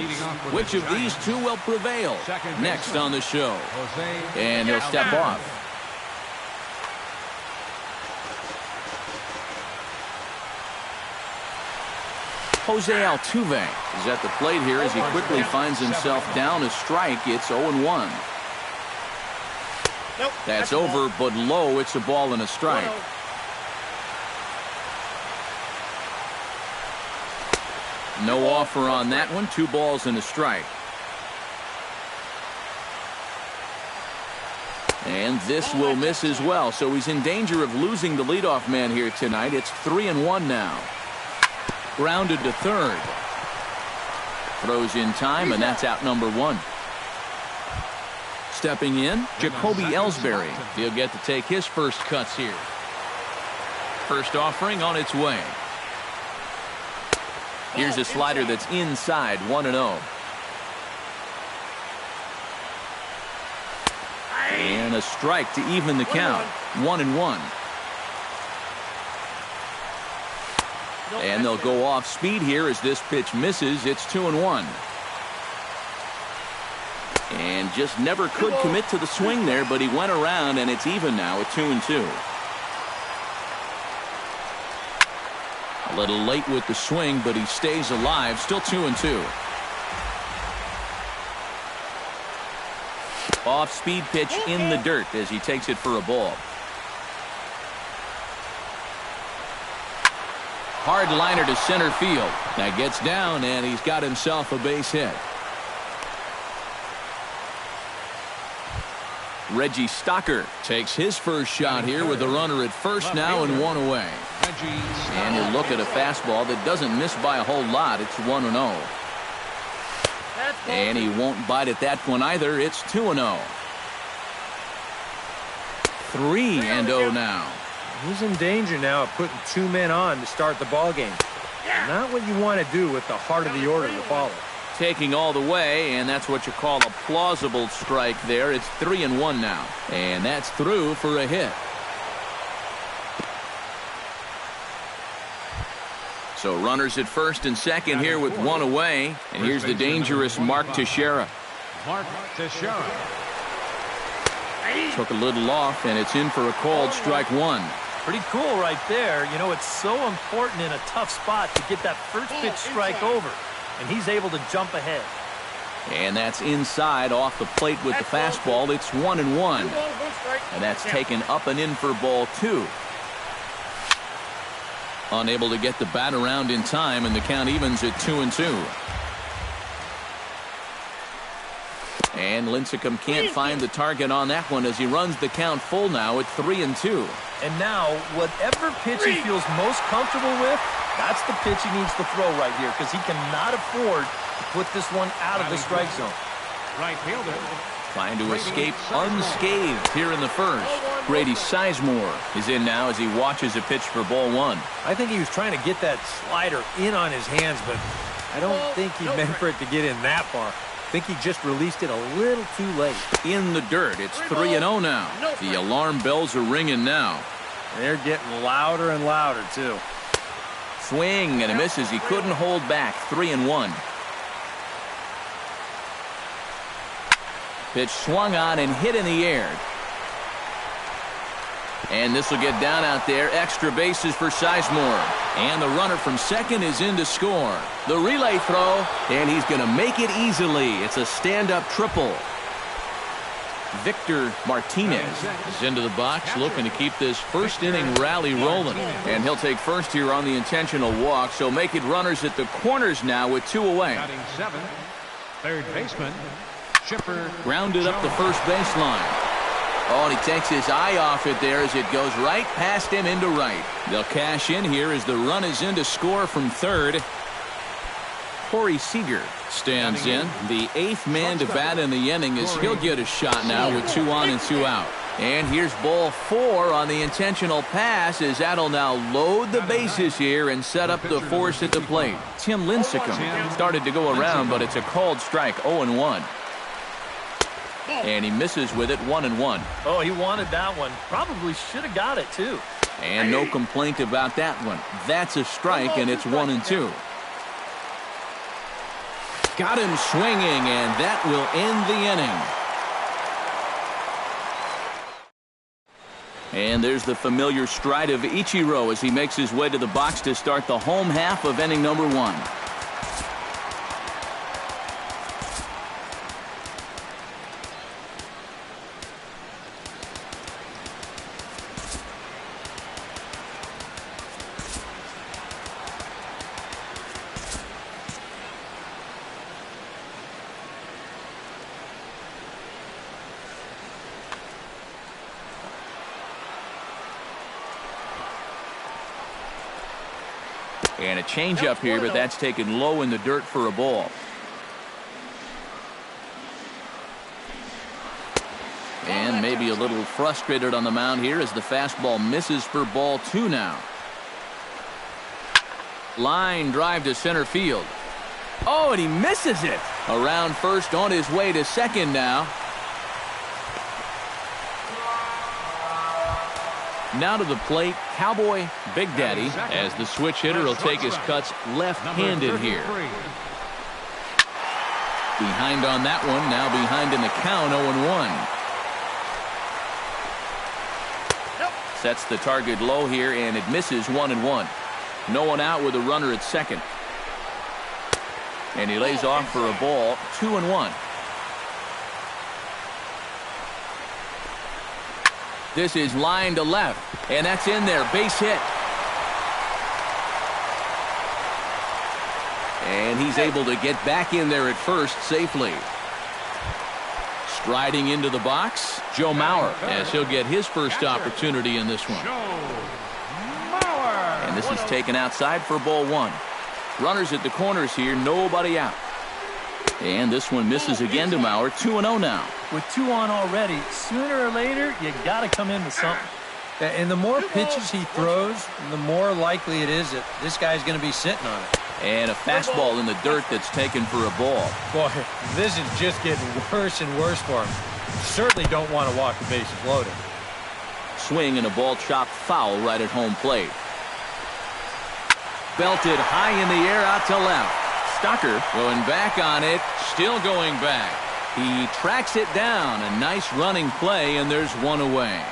Speaker 1: Which of these two will prevail? Next on the show. And he'll step off. Jose Altuve is at the plate here as he quickly finds himself down a strike. It's 0-1. That's over, but low. It's a ball and a strike. No offer on that one. 2 balls and a strike. And this will miss as well, so he's in danger of losing the leadoff man here tonight. It's 3-1 now. Grounded to third. Throws in time, and that's out number 1. Stepping in, Jacoby Ellsbury. He'll get to take his first cuts here. First offering on its way. Here's a slider that's inside, 1-0. And a strike to even the count, 1-1. And they'll go off speed here as this pitch misses. It's 2-1. And just never could commit to the swing there, but he went around, and it's even now at 2-2. A little late with the swing, but he stays alive. Still 2-2. Off-speed pitch in the dirt as he takes it for a ball. Hard liner to center field. That gets down, and he's got himself a base hit. Reggie Stocker takes his first shot here with a runner at first now and 1 away. And he'll look at a fastball that doesn't miss by a whole lot. It's 1-0. And he won't bite at that one either. It's 2-0. 3-0 now.
Speaker 4: He's in danger now of putting 2 men on to start the ball game. Not what you want to do with the heart of the order to follow.
Speaker 1: Taking all the way, and that's what you call a plausible strike there. It's 3-1 now. And that's through for a hit. So runners at first and second here with 1 away. And here's the dangerous Mark Teixeira.
Speaker 3: Mark Teixeira.
Speaker 1: Took a little off, and it's in for a called strike 1.
Speaker 2: Pretty cool right there. You know, it's so important in a tough spot to get that first pitch strike over. And he's able to jump ahead.
Speaker 1: And that's inside off the plate with the fastball. It's 1-1. And that's taken up and in for ball 2. Unable to get the bat around in time, and the count evens at 2-2. And Lincecum can't find the target on that one as he runs the count full now at 3-2.
Speaker 2: And now, whatever pitch he feels most comfortable with, that's the pitch he needs to throw right here, because he cannot afford to put this one out of the strike zone.
Speaker 3: Right fielder.
Speaker 1: Trying to escape unscathed here in the first. Grady Sizemore is in now as he watches a pitch for ball 1.
Speaker 4: I think he was trying to get that slider in on his hands, but I don't think he meant for it to get in that far. I think he just released it a little too late.
Speaker 1: In the dirt, it's 3-0 now. The alarm bells are ringing now.
Speaker 4: They're getting louder and louder, too.
Speaker 1: Swing and a miss as he couldn't hold back. 3-1. Pitch swung on and hit in the air. And this will get down out there. Extra bases for Sizemore. And the runner from second is in to score. The relay throw, and he's going to make it easily. It's a stand-up triple. Victor Martinez is into the box looking to keep this first inning rally rolling. And he'll take first here on the intentional walk, so make it runners at the corners now with 2 away.
Speaker 3: Batting 7th. Third baseman. Chipper.
Speaker 1: Grounded up the first baseline. Oh, and he takes his eye off it there as it goes right past him into right. They'll cash in here as the run is in to score from third. Corey Seager stands in. The 8th man to bat in the inning as he'll get a shot now with 2 on and 2 out. And here's ball 4 on the intentional pass as that'll now load the bases here and set up the force at the plate. Tim Lincecum started to go around, but it's a called strike, 0-1. And he misses with it, 1-1.
Speaker 2: Oh, he wanted that one. Probably should have got it, too.
Speaker 1: And no complaint about that one. That's a strike, and it's 1-2. Got him swinging, and that will end the inning. And there's the familiar stride of Ichiro as he makes his way to the box to start the home half of inning number 1. And a changeup here, but that's taken low in the dirt for a ball. And maybe a little frustrated on the mound here as the fastball misses for ball 2 now. Line drive to center field. Oh, and he misses it. Around first, on his way to second now. Now to the plate, Cowboy Big Daddy, as the switch hitter will take his cuts left-handed here. Behind on that one, now behind in the count, 0-1. Sets the target low here, and it misses, 1-1. No one out with a runner at second. And he lays off for a ball, 2-1. This is line to left, and that's in there, base hit. And he's able to get back in there at first safely. Striding into the box, Joe Mauer, as he'll get his first opportunity in this one. And this is taken outside for ball 1. Runners at the corners here, nobody out. And this one misses again to Mauer, 2-0 now.
Speaker 2: With 2 on already, sooner or later, you got to come in with something.
Speaker 4: And the more pitches he throws, the more likely it is that this guy's going to be sitting on it.
Speaker 1: And a fastball in the dirt that's taken for a ball.
Speaker 4: Boy, this is just getting worse and worse for him. Certainly don't want to walk the bases loaded.
Speaker 1: Swing and a ball chopped foul right at home plate. Belted high in the air out to left. Stocker going back on it, still going back. He tracks it down. A nice running play, and there's one away.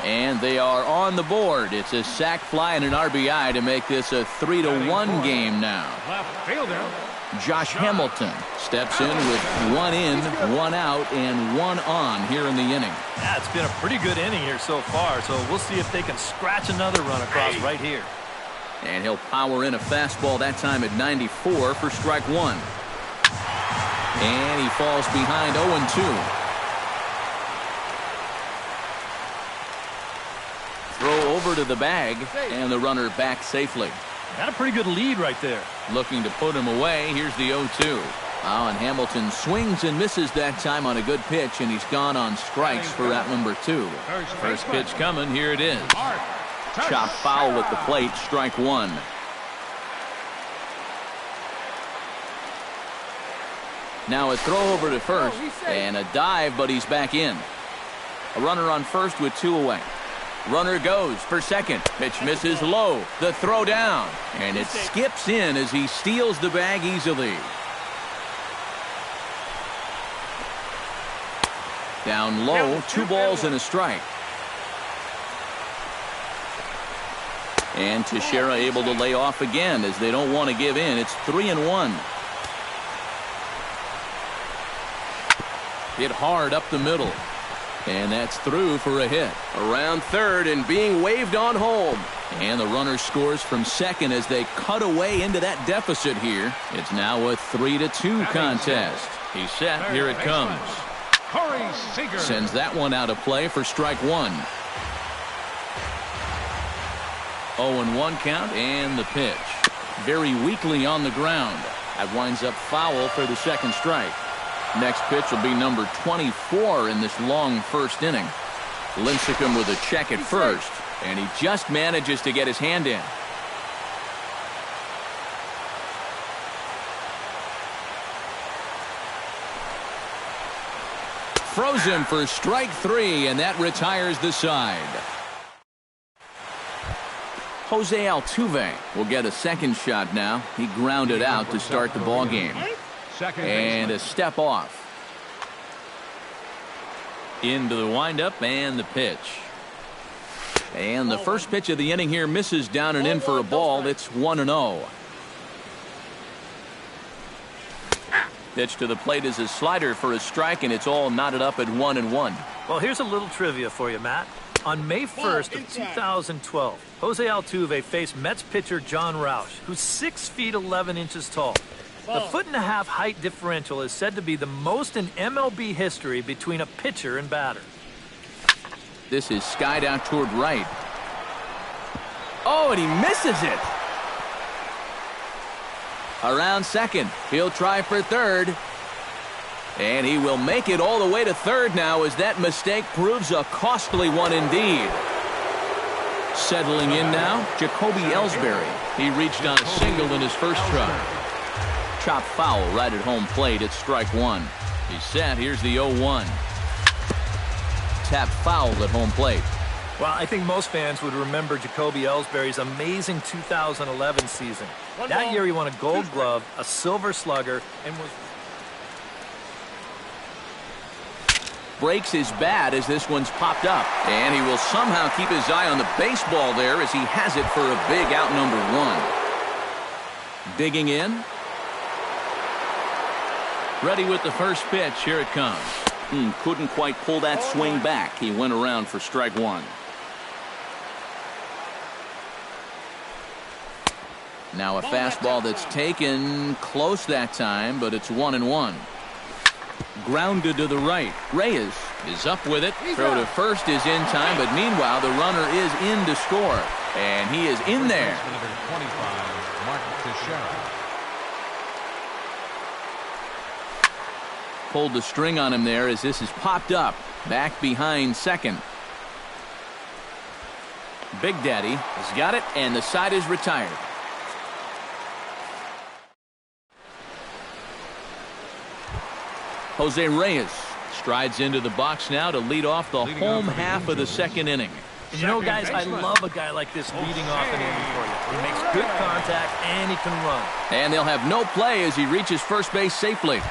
Speaker 1: And they are on the board. It's a sac fly and an RBI to make this a 3-1 game now.
Speaker 3: Left fielder.
Speaker 1: Josh Hamilton steps in with 1 in, 1 out, and 1 on here in the inning.
Speaker 2: Yeah, it's been a pretty good inning here so far, so we'll see if they can scratch another run across right here.
Speaker 1: And he'll power in a fastball that time at 94 for strike 1. And he falls behind 0-2. Throw over to the bag, and the runner back safely.
Speaker 2: Got a pretty good lead right there.
Speaker 1: Looking to put him away. Here's the 0-2. And Hamilton swings and misses that time on a good pitch, and he's gone on strikes for out number 2. First pitch coming. Here it is. Chop foul at the plate. Strike 1. Now a throw over to first, and a dive, but he's back in. A runner on first with 2 away. Runner goes for second. Pitch misses low. The throw down. And it skips in as he steals the bag easily. Down low, 2 balls and a strike. And Teixeira able to lay off again as they don't want to give in. It's 3-1. Hit hard up the middle. And that's through for a hit. Around third and being waved on home. And the runner scores from second as they cut away into that deficit here. It's now a 3-2 contest. He's set. Here it comes. Sends that one out of play for strike 1. 0-1 count and the pitch. Very weakly on the ground. That winds up foul for the second strike. Next pitch will be number 24 in this long first inning. Lincecum with a check at first, and he just manages to get his hand in. Froze him for strike 3, and that retires the side. Jose Altuve will get a second shot now. He grounded out to start the ball game. And a step off. Into the windup and the pitch. And the first pitch of the inning here misses down and in for a ball. It's 1-0. Pitch to the plate is a slider for a strike, and it's all knotted up at 1-1.
Speaker 2: Well, here's a little trivia for you, Matt. On May 1st of 2012, Jose Altuve faced Mets pitcher John Roush, who's 6 feet 11 inches tall. The 1.5-foot height differential is said to be the most in MLB history between a pitcher and batter.
Speaker 1: This is skied out toward right. Oh, and he misses it. Around second. He'll try for third. And he will make it all the way to third now as that mistake proves a costly one indeed. Settling in now, Jacoby Ellsbury. He reached on a single in his first try. Chop foul right at home plate. It's strike 1. He's set. Here's the 0-1. Tap foul at home plate.
Speaker 2: Well, I think most fans would remember Jacoby Ellsbury's amazing 2011 season. That year he won a Gold Glove, a Silver Slugger, and was...
Speaker 1: Breaks his bat as this one's popped up. And he will somehow keep his eye on the baseball there as he has it for a big out number 1. Digging in. Ready with the first pitch. Here it comes. Couldn't quite pull that swing back. He went around for strike 1. Now a fastball that's taken close that time, but it's 1-1. Grounded to the right. Reyes is up with it. Throw to first is in time, but meanwhile the runner is in to score. And he is in there. Pulled the string on him there as this is popped up. Back behind second. Big Daddy has got it, and the side is retired. Jose Reyes strides into the box now to lead off the home half of the second inning.
Speaker 2: You know, guys, I love a guy like this leading off an inning for you. He makes good contact, and he can run.
Speaker 1: And they'll have no play as he reaches first base safely.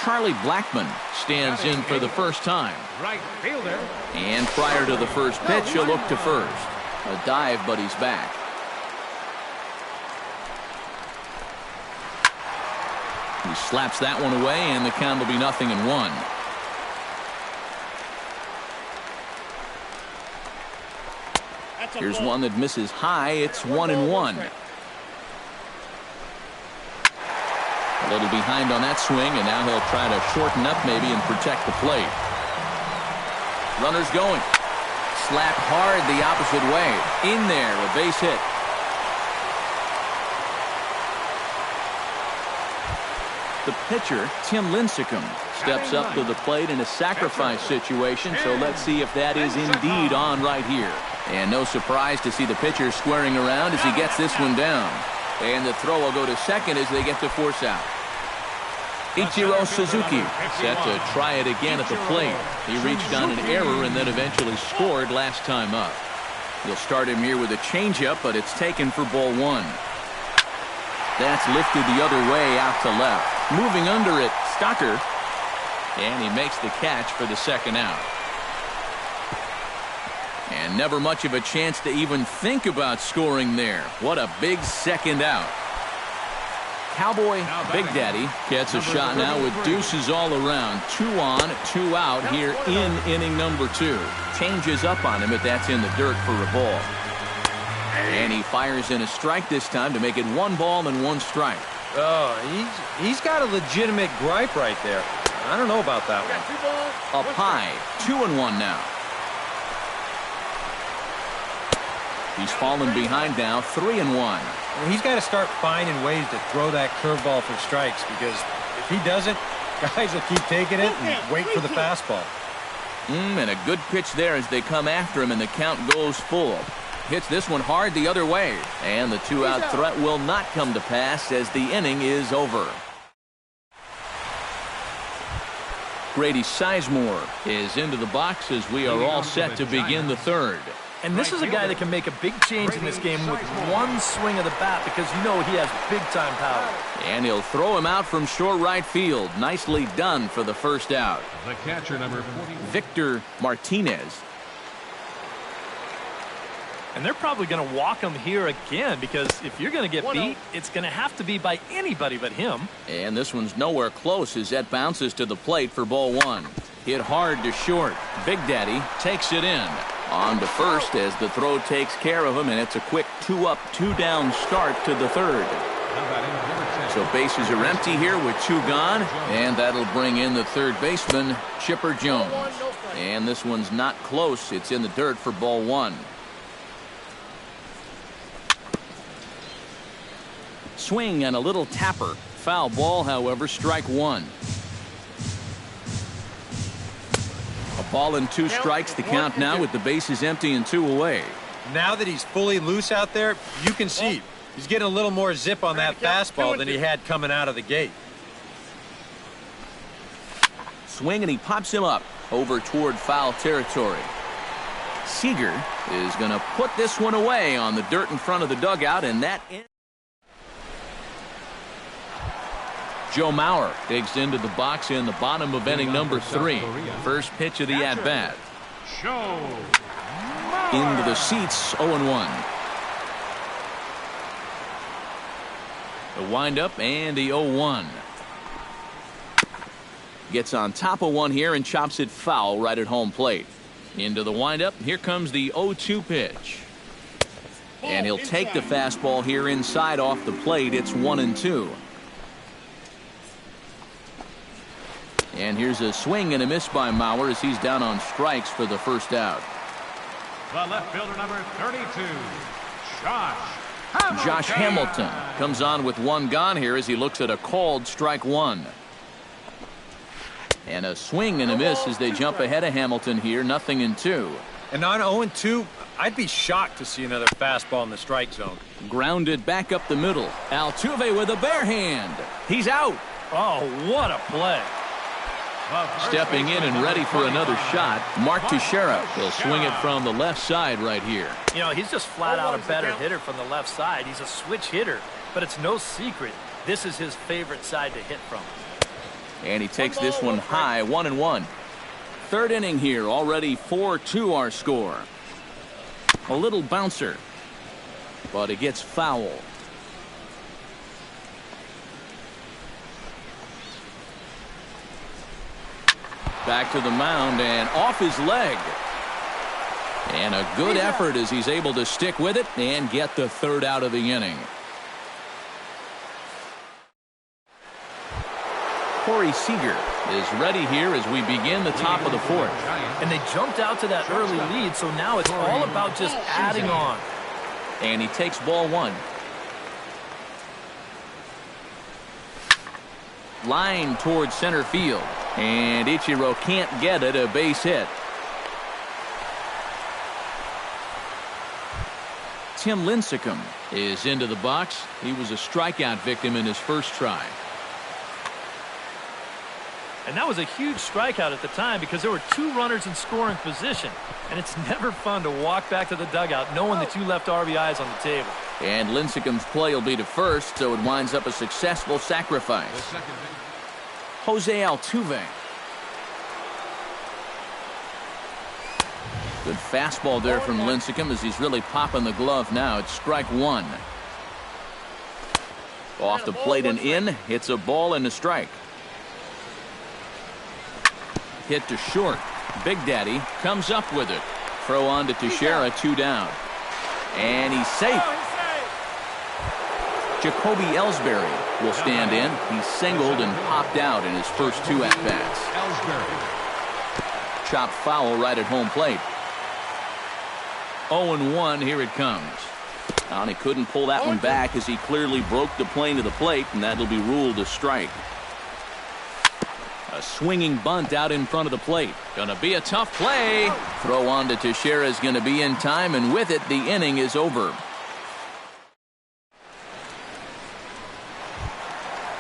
Speaker 1: Charlie Blackmon stands in for the first time.
Speaker 3: Right fielder.
Speaker 1: And prior to the first pitch, he'll look to first. A dive, but he's back. He slaps that one away, and the count will be 0-1. Here's one that misses high. It's 1-1. A little behind on that swing, and now he'll try to shorten up maybe and protect the plate. Runner's going. Slapped hard the opposite way. In there, a base hit. The pitcher, Tim Lincecum, steps up to the plate in a sacrifice situation, so let's see if that is indeed on right here. And no surprise to see the pitcher squaring around as he gets this one down. And the throw will go to second as they get the force out. Ichiro Suzuki set to try it again at the plate. He reached on an error and then eventually scored last time up. You'll start him here with a changeup, but it's taken for ball 1. That's lifted the other way out to left. Moving under it, Stocker. And he makes the catch for the second out. And never much of a chance to even think about scoring there. What a big second out. Cowboy Big Daddy gets a shot now with deuces all around. 2 on, 2 out here in inning number 2. Changes up on him, but that's in the dirt for a ball. And he fires in a strike this time to make it 1 ball and 1 strike.
Speaker 4: Oh, he's got a legitimate gripe right there. I don't know about that one.
Speaker 1: Up high, 2-1 now. He's fallen behind now, 3-1.
Speaker 4: Well, he's got to start finding ways to throw that curveball for strikes, because if he doesn't, guys will keep taking it and wait for the fastball.
Speaker 1: And a good pitch there as they come after him, and the count goes full. Hits this one hard the other way. And the 2-out threat will not come to pass as the inning is over. Grady Sizemore is into the box as we are all set to begin the third.
Speaker 2: And this is a guy that can make a big change in this game with one swing of the bat because you know he has big-time power.
Speaker 1: And he'll throw him out from short right field. Nicely done for the first out.
Speaker 3: The catcher, number 40.
Speaker 1: Victor Martinez.
Speaker 2: And they're probably going to walk him here again because if you're going to get beat, it's going to have to be by anybody but him.
Speaker 1: And this one's nowhere close as that bounces to the plate for ball one. Hit hard to short. Big Daddy takes it in. On to first as the throw takes care of him, and it's a quick 2-up, 2-down start to the third. So bases are empty here with 2 gone, and that'll bring in the third baseman, Chipper Jones. And this one's not close. It's in the dirt for ball one. Swing and a little tapper. Foul ball, however, strike one. A ball and 2 strikes, the count now with the bases empty and 2 away.
Speaker 4: Now that he's fully loose out there, you can see he's getting a little more zip on that fastball than he had coming out of the gate.
Speaker 1: Swing and he pops him up over toward foul territory. Seager is going to put this one away on the dirt in front of the dugout, and that ends. Joe Mauer digs into the box in the bottom of inning number 3. First pitch of the at-bat. Into the seats, 0-1. The windup and the 0-1. Gets on top of one here and chops it foul right at home plate. Into the windup, here comes the 0-2 pitch. And he'll take the fastball here inside off the plate. It's 1-2. And here's a swing and a miss by Mauer as he's down on strikes for the first out.
Speaker 3: The left fielder, number 32,
Speaker 1: Josh Hamilton comes on with 1 gone here as he looks at a called strike 1. And a swing and a miss as they jump ahead of Hamilton here, 0-2.
Speaker 4: And on 0-2, I'd be shocked to see another fastball in the strike zone.
Speaker 1: Grounded back up the middle. Altuve with a bare hand. He's out.
Speaker 2: Oh, what a play.
Speaker 1: Stepping in and ready for another shot, Mark Teixeira will swing it from the left side right here.
Speaker 2: You know, he's just flat out a better hitter from the left side. He's a switch hitter, but it's no secret this is his favorite side to hit from.
Speaker 1: And he takes this one high, 1-1. Third inning here, already 4-2 our score. A little bouncer, but it gets foul. Back to the mound and off his leg. And a good effort as he's able to stick with it and get the third out of the inning. Corey Seager is ready here as we begin the top of the 4th.
Speaker 2: And they jumped out to that early lead, so now it's all about just adding on.
Speaker 1: And he takes ball 1. Line towards center field. And Ichiro can't get it, a base hit. Tim Lincecum is into the box. He was a strikeout victim in his first try.
Speaker 2: And that was a huge strikeout at the time because there were 2 runners in scoring position. And it's never fun to walk back to the dugout knowing that you left RBIs on the table.
Speaker 1: And Lincecum's play will be to first, so it winds up a successful sacrifice. Jose Altuve. Good fastball there from Lincecum as he's really popping the glove now. It's strike 1. Off the plate and in. Hits a ball and a strike. Hit to short. Big Daddy comes up with it. Throw on to Teixeira, 2 down. And he's safe. Jacoby Ellsbury will stand in. He's singled and popped out in his first 2 at-bats. Chopped foul right at home plate. 0-1, here it comes. And he couldn't pull that one back as he clearly broke the plane to the plate, and that'll be ruled a strike. A swinging bunt out in front of the plate. Gonna be a tough play. Throw on to Teixeira is gonna be in time, and with it, the inning is over.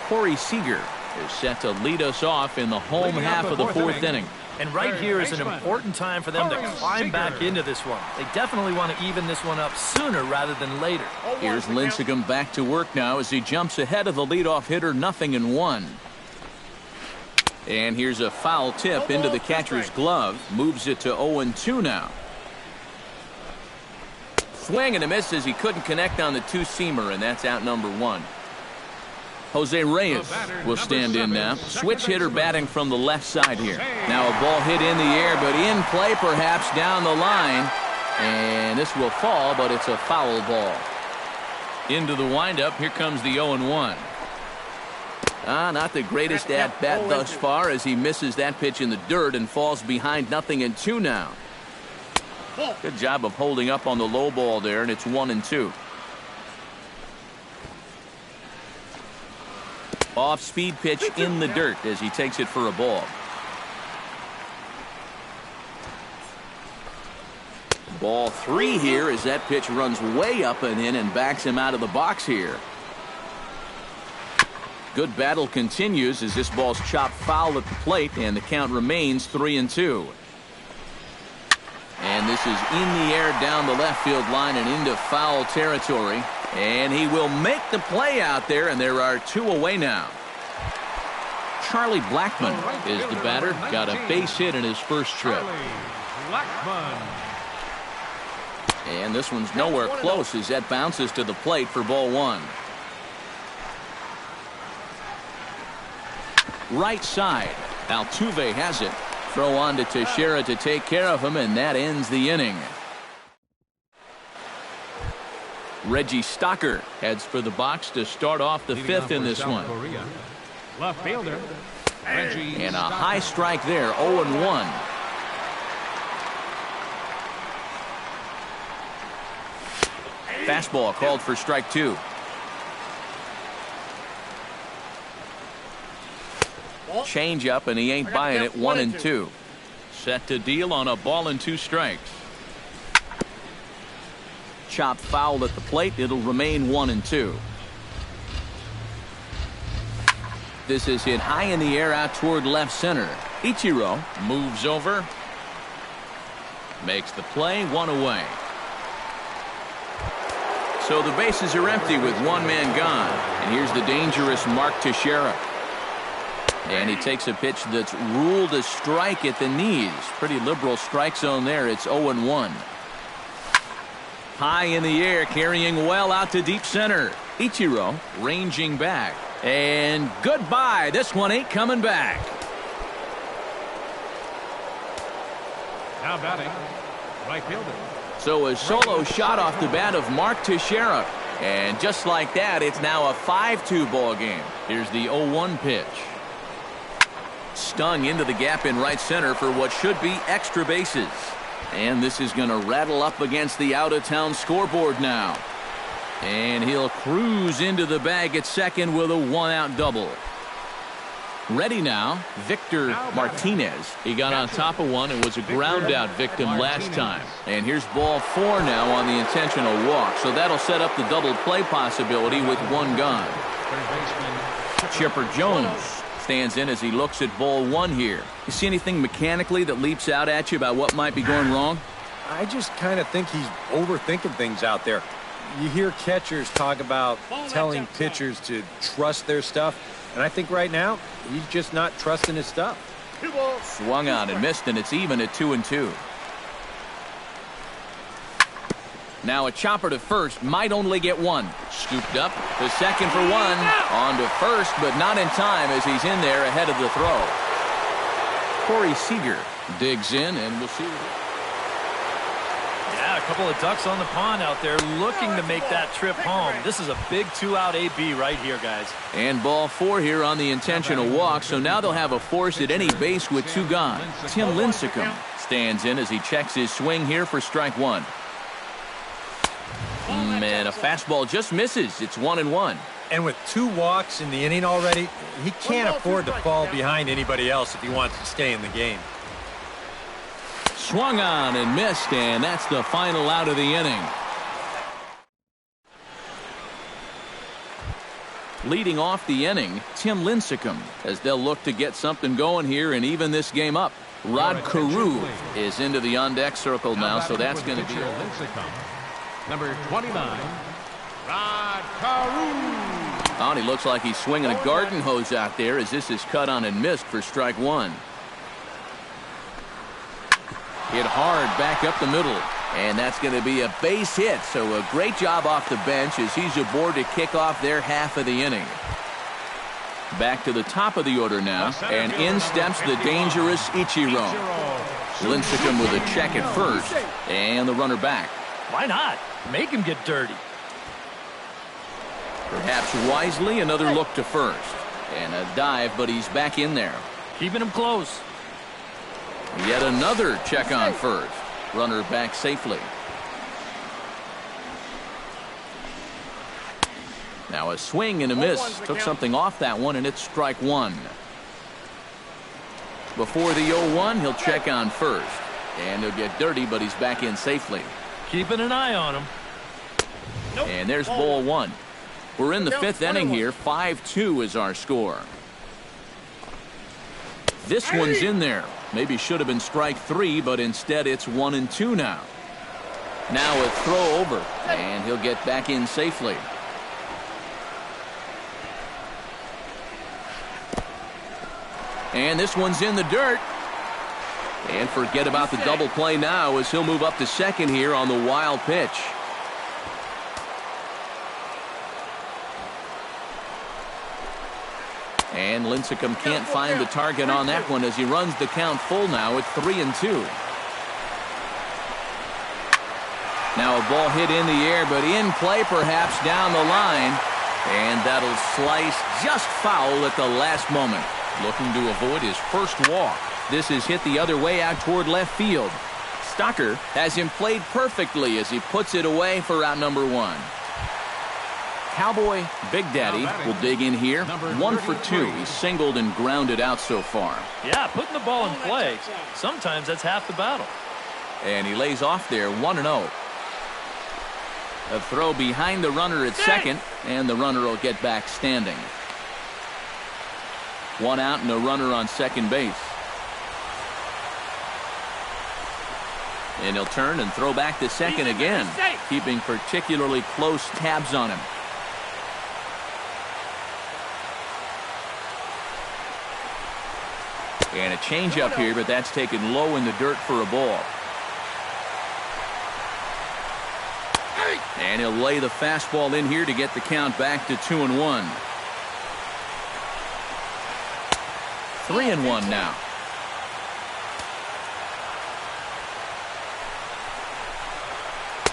Speaker 1: Corey Seager is set to lead us off in the home half of the fourth inning.
Speaker 2: And right here is an important time for them to climb back into this one. They definitely want to even this one up sooner rather than later.
Speaker 1: Here's Lincecum back to work now as he jumps ahead of the leadoff hitter, 0-1. And here's a foul tip into the catcher's glove. Moves it to 0-2 now. Swing and a miss as he couldn't connect on the two-seamer, and that's out number 1. Jose Reyes will stand in now. Switch hitter batting from the left side here. Now a ball hit in the air, but in play perhaps down the line. And this will fall, but it's a foul ball. Into the windup, here comes the 0-1. Not the greatest at-bat thus far as he misses that pitch in the dirt and falls behind 0-2 now. Good job of holding up on the low ball there, and it's 1-2. Off-speed pitch in the dirt as he takes it for a ball. Ball 3 here as that pitch runs way up and in and backs him out of the box here. Good battle continues as this ball's chopped foul at the plate, and the count remains 3-2. And this is in the air down the left field line and into foul territory. And he will make the play out there, and there are 2 away now. Charlie Blackmon is the batter. Got a base hit in his first trip. And this one's nowhere close as that bounces to the plate for ball 1. Right side. Altuve has it. Throw on to Teixeira to take care of him, and that ends the inning. Reggie Stocker heads for the box to start off the 5th in this one.
Speaker 3: Left fielder, Reggie.
Speaker 1: And a high strike there, 0-1. Fastball called for strike 2. Change up, and he ain't buying it, 1-2. Set to deal on a ball and 2 strikes. Chop foul at the plate. It'll remain 1-2. This is hit high in the air out toward left center. Ichiro moves over. Makes the play, 1 away. So the bases are empty with 1 man gone. And here's the dangerous Mark Teixeira. And he takes a pitch that's ruled a strike at the knees. Pretty liberal strike zone there. It's 0-1. High in the air, carrying well out to deep center. Ichiro ranging back. And goodbye. This one ain't coming back.
Speaker 3: Now batting, right fielder.
Speaker 1: So a solo shot off the bat of Mark Teixeira. And just like that, it's now a 5-2 ball game. Here's the 0-1 pitch. Stung into the gap in right center for what should be extra bases. And this is going to rattle up against the out-of-town scoreboard now. And he'll cruise into the bag at second with a 1-out double. Ready now, Victor Martinez. He got on top of one and was a ground-out victim last time. And here's ball 4 now on the intentional walk. So that'll set up the double play possibility with 1 gone. Chipper Jones stands in as he looks at ball 1 here. You see anything mechanically that leaps out at you about what might be going wrong?
Speaker 4: I just kind of think he's overthinking things out there. You hear catchers talk about telling pitchers to trust their stuff, and I think right now he's just not trusting his stuff.
Speaker 1: Swung on and missed, and it's even at 2-2. Now a chopper to first, might only get 1. Scooped up to second for 1. On to first, but not in time as he's in there ahead of the throw. Corey Seager digs in, and we'll see.
Speaker 2: Yeah, a couple of ducks on the pond out there looking to make that trip home. This is a big 2-out AB right here, guys.
Speaker 1: And ball 4 here on the intentional walk, so now they'll have a force at any base with 2 gone. Tim Lincecum stands in as he checks his swing here for strike 1. Man, a fastball just misses. It's 1-1.
Speaker 4: And with 2 walks in the inning already, he can't afford to fall behind anybody else if he wants to stay in the game.
Speaker 1: Swung on and missed, and that's the final out of the inning. Leading off the inning, Tim Lincecum, as they'll look to get something going here and even this game up. Rod Carew is into the on-deck circle now, so that's going to be
Speaker 3: number 29, Rod Carew.
Speaker 1: Oh, and he looks like he's swinging a garden hose out there as this is cut on and missed for strike one. Hit hard back up the middle, and that's going to be a base hit. So a great job off the bench as he's aboard to kick off their half of the inning. Back to the top of the order now, and in steps the dangerous Ichiro. Lincecum with a check at first, and the runner back.
Speaker 2: Why not? Make him get dirty.
Speaker 1: Perhaps wisely, another look to first. And a dive, but he's back in there.
Speaker 2: Keeping him close.
Speaker 1: Yet another check on first. Runner back safely. Now a swing and a miss. Took something off that one, and it's strike one. Before the 0-1, he'll check on first. And he'll get dirty, but he's back in safely.
Speaker 2: Keeping an eye on him.
Speaker 1: And there's ball one. We're in the fifth inning here. 5-2 is our score. This one's in there. Maybe should have been strike three, but instead it's 1-2 now. Now a throw over, and he'll get back in safely. And this one's in the dirt. And forget about the double play now as he'll move up to second here on the wild pitch. And Lincecum can't find the target on that one as he runs the count full now at 3-2. Now a ball hit in the air, but in play perhaps down the line. And that'll slice just foul at the last moment. Looking to avoid his first walk. This is hit the other way out toward left field. Stocker has him played perfectly as he puts it away for out number one. Cowboy Big Daddy will dig in here. 1 for 2. He's singled and grounded out so far.
Speaker 2: Yeah, putting the ball in play. Sometimes that's half the battle.
Speaker 1: And he lays off there 1-0. A throw behind the runner at second, and the runner will get back standing. 1 out and a runner on second base. And he'll turn and throw back to second again, keeping particularly close tabs on him. And a changeup here, but that's taken low in the dirt for a ball. And he'll lay the fastball in here to get the count back to 2-1. 3-1 now.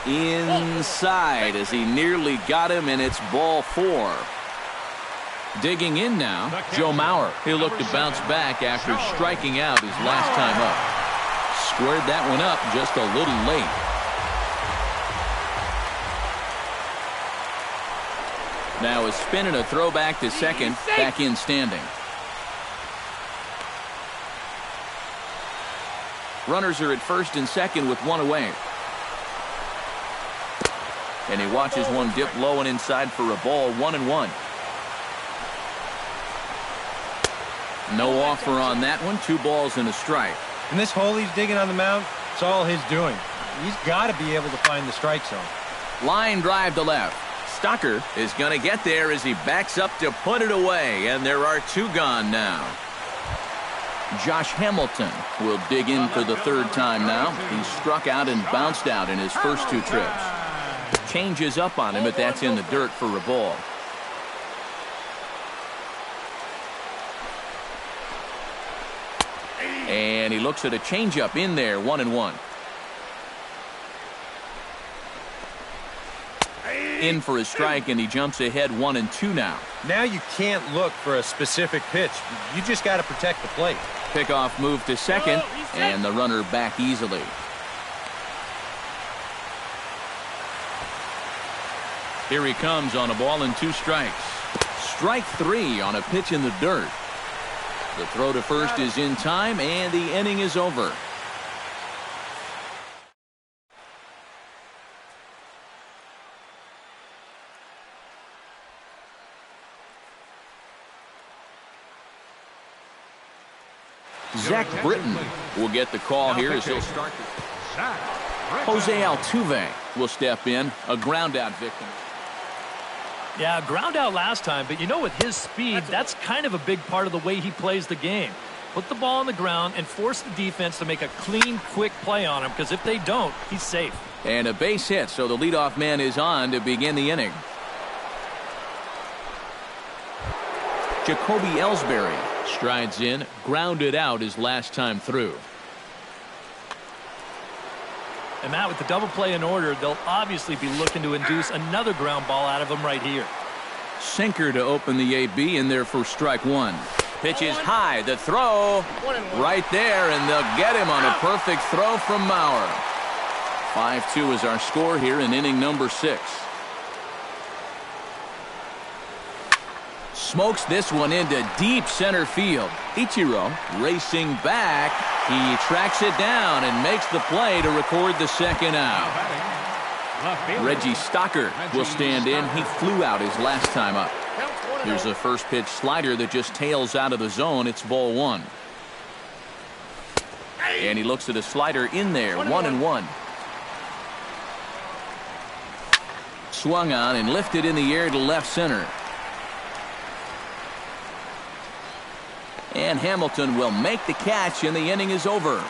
Speaker 1: Inside as he nearly got him, and it's ball 4. Digging in now, Joe Mauer. He'll look to bounce back after striking out his last time up. Squared that one up just a little late. Now a spin and a throw back to second, back in standing. Runners are at first and second with 1 away. And he watches one dip low and inside for a ball. 1-1. No offer on that one. 2 balls and a strike.
Speaker 4: And this hole he's digging on the mound, it's all his doing. He's got to be able to find the strike zone.
Speaker 1: Line drive to left. Stocker is going to get there as he backs up to put it away. And there are 2 gone now. Josh Hamilton will dig in for the 3rd time now. He struck out and bounced out in his first 2 trips. Changes up on him, but that's in the dirt for a ball. And he looks at a changeup in there. 1-1. In for a strike, and he jumps ahead 1-2 now.
Speaker 4: Now you can't look for a specific pitch. You just got to protect the plate.
Speaker 1: Pickoff move to second, and the runner back easily. Here he comes on a ball and 2 strikes. Strike 3 on a pitch in the dirt. The throw to first is in time, and the inning is over. Zach Britton will get the call here as he'll start. Jose Altuve will step in, a ground-out victim.
Speaker 2: Yeah, ground out last time, but you know, with his speed, that's kind of a big part of the way he plays the game. Put the ball on the ground and force the defense to make a clean, quick play on him, because if they don't, he's safe.
Speaker 1: And a base hit, so the leadoff man is on to begin the inning. Jacoby Ellsbury strides in, grounded out his last time through.
Speaker 2: And Matt, with the double play in order, they'll obviously be looking to induce another ground ball out of him right here.
Speaker 1: Sinker to open the AB in there for strike one. Pitch is high, the throw right there, and they'll get him on a perfect throw from Mauer. 5-2 is our score here in inning number 6. Smokes this one into deep center field. Ichiro racing back. He tracks it down and makes the play to record the second out. Reggie Stocker will stand in. He flew out his last time up. Here's a first pitch slider that just tails out of the zone. It's ball 1. And he looks at a slider in there. 1-1. Swung on and lifted in the air to left center. And Hamilton will make the catch, and the inning is over.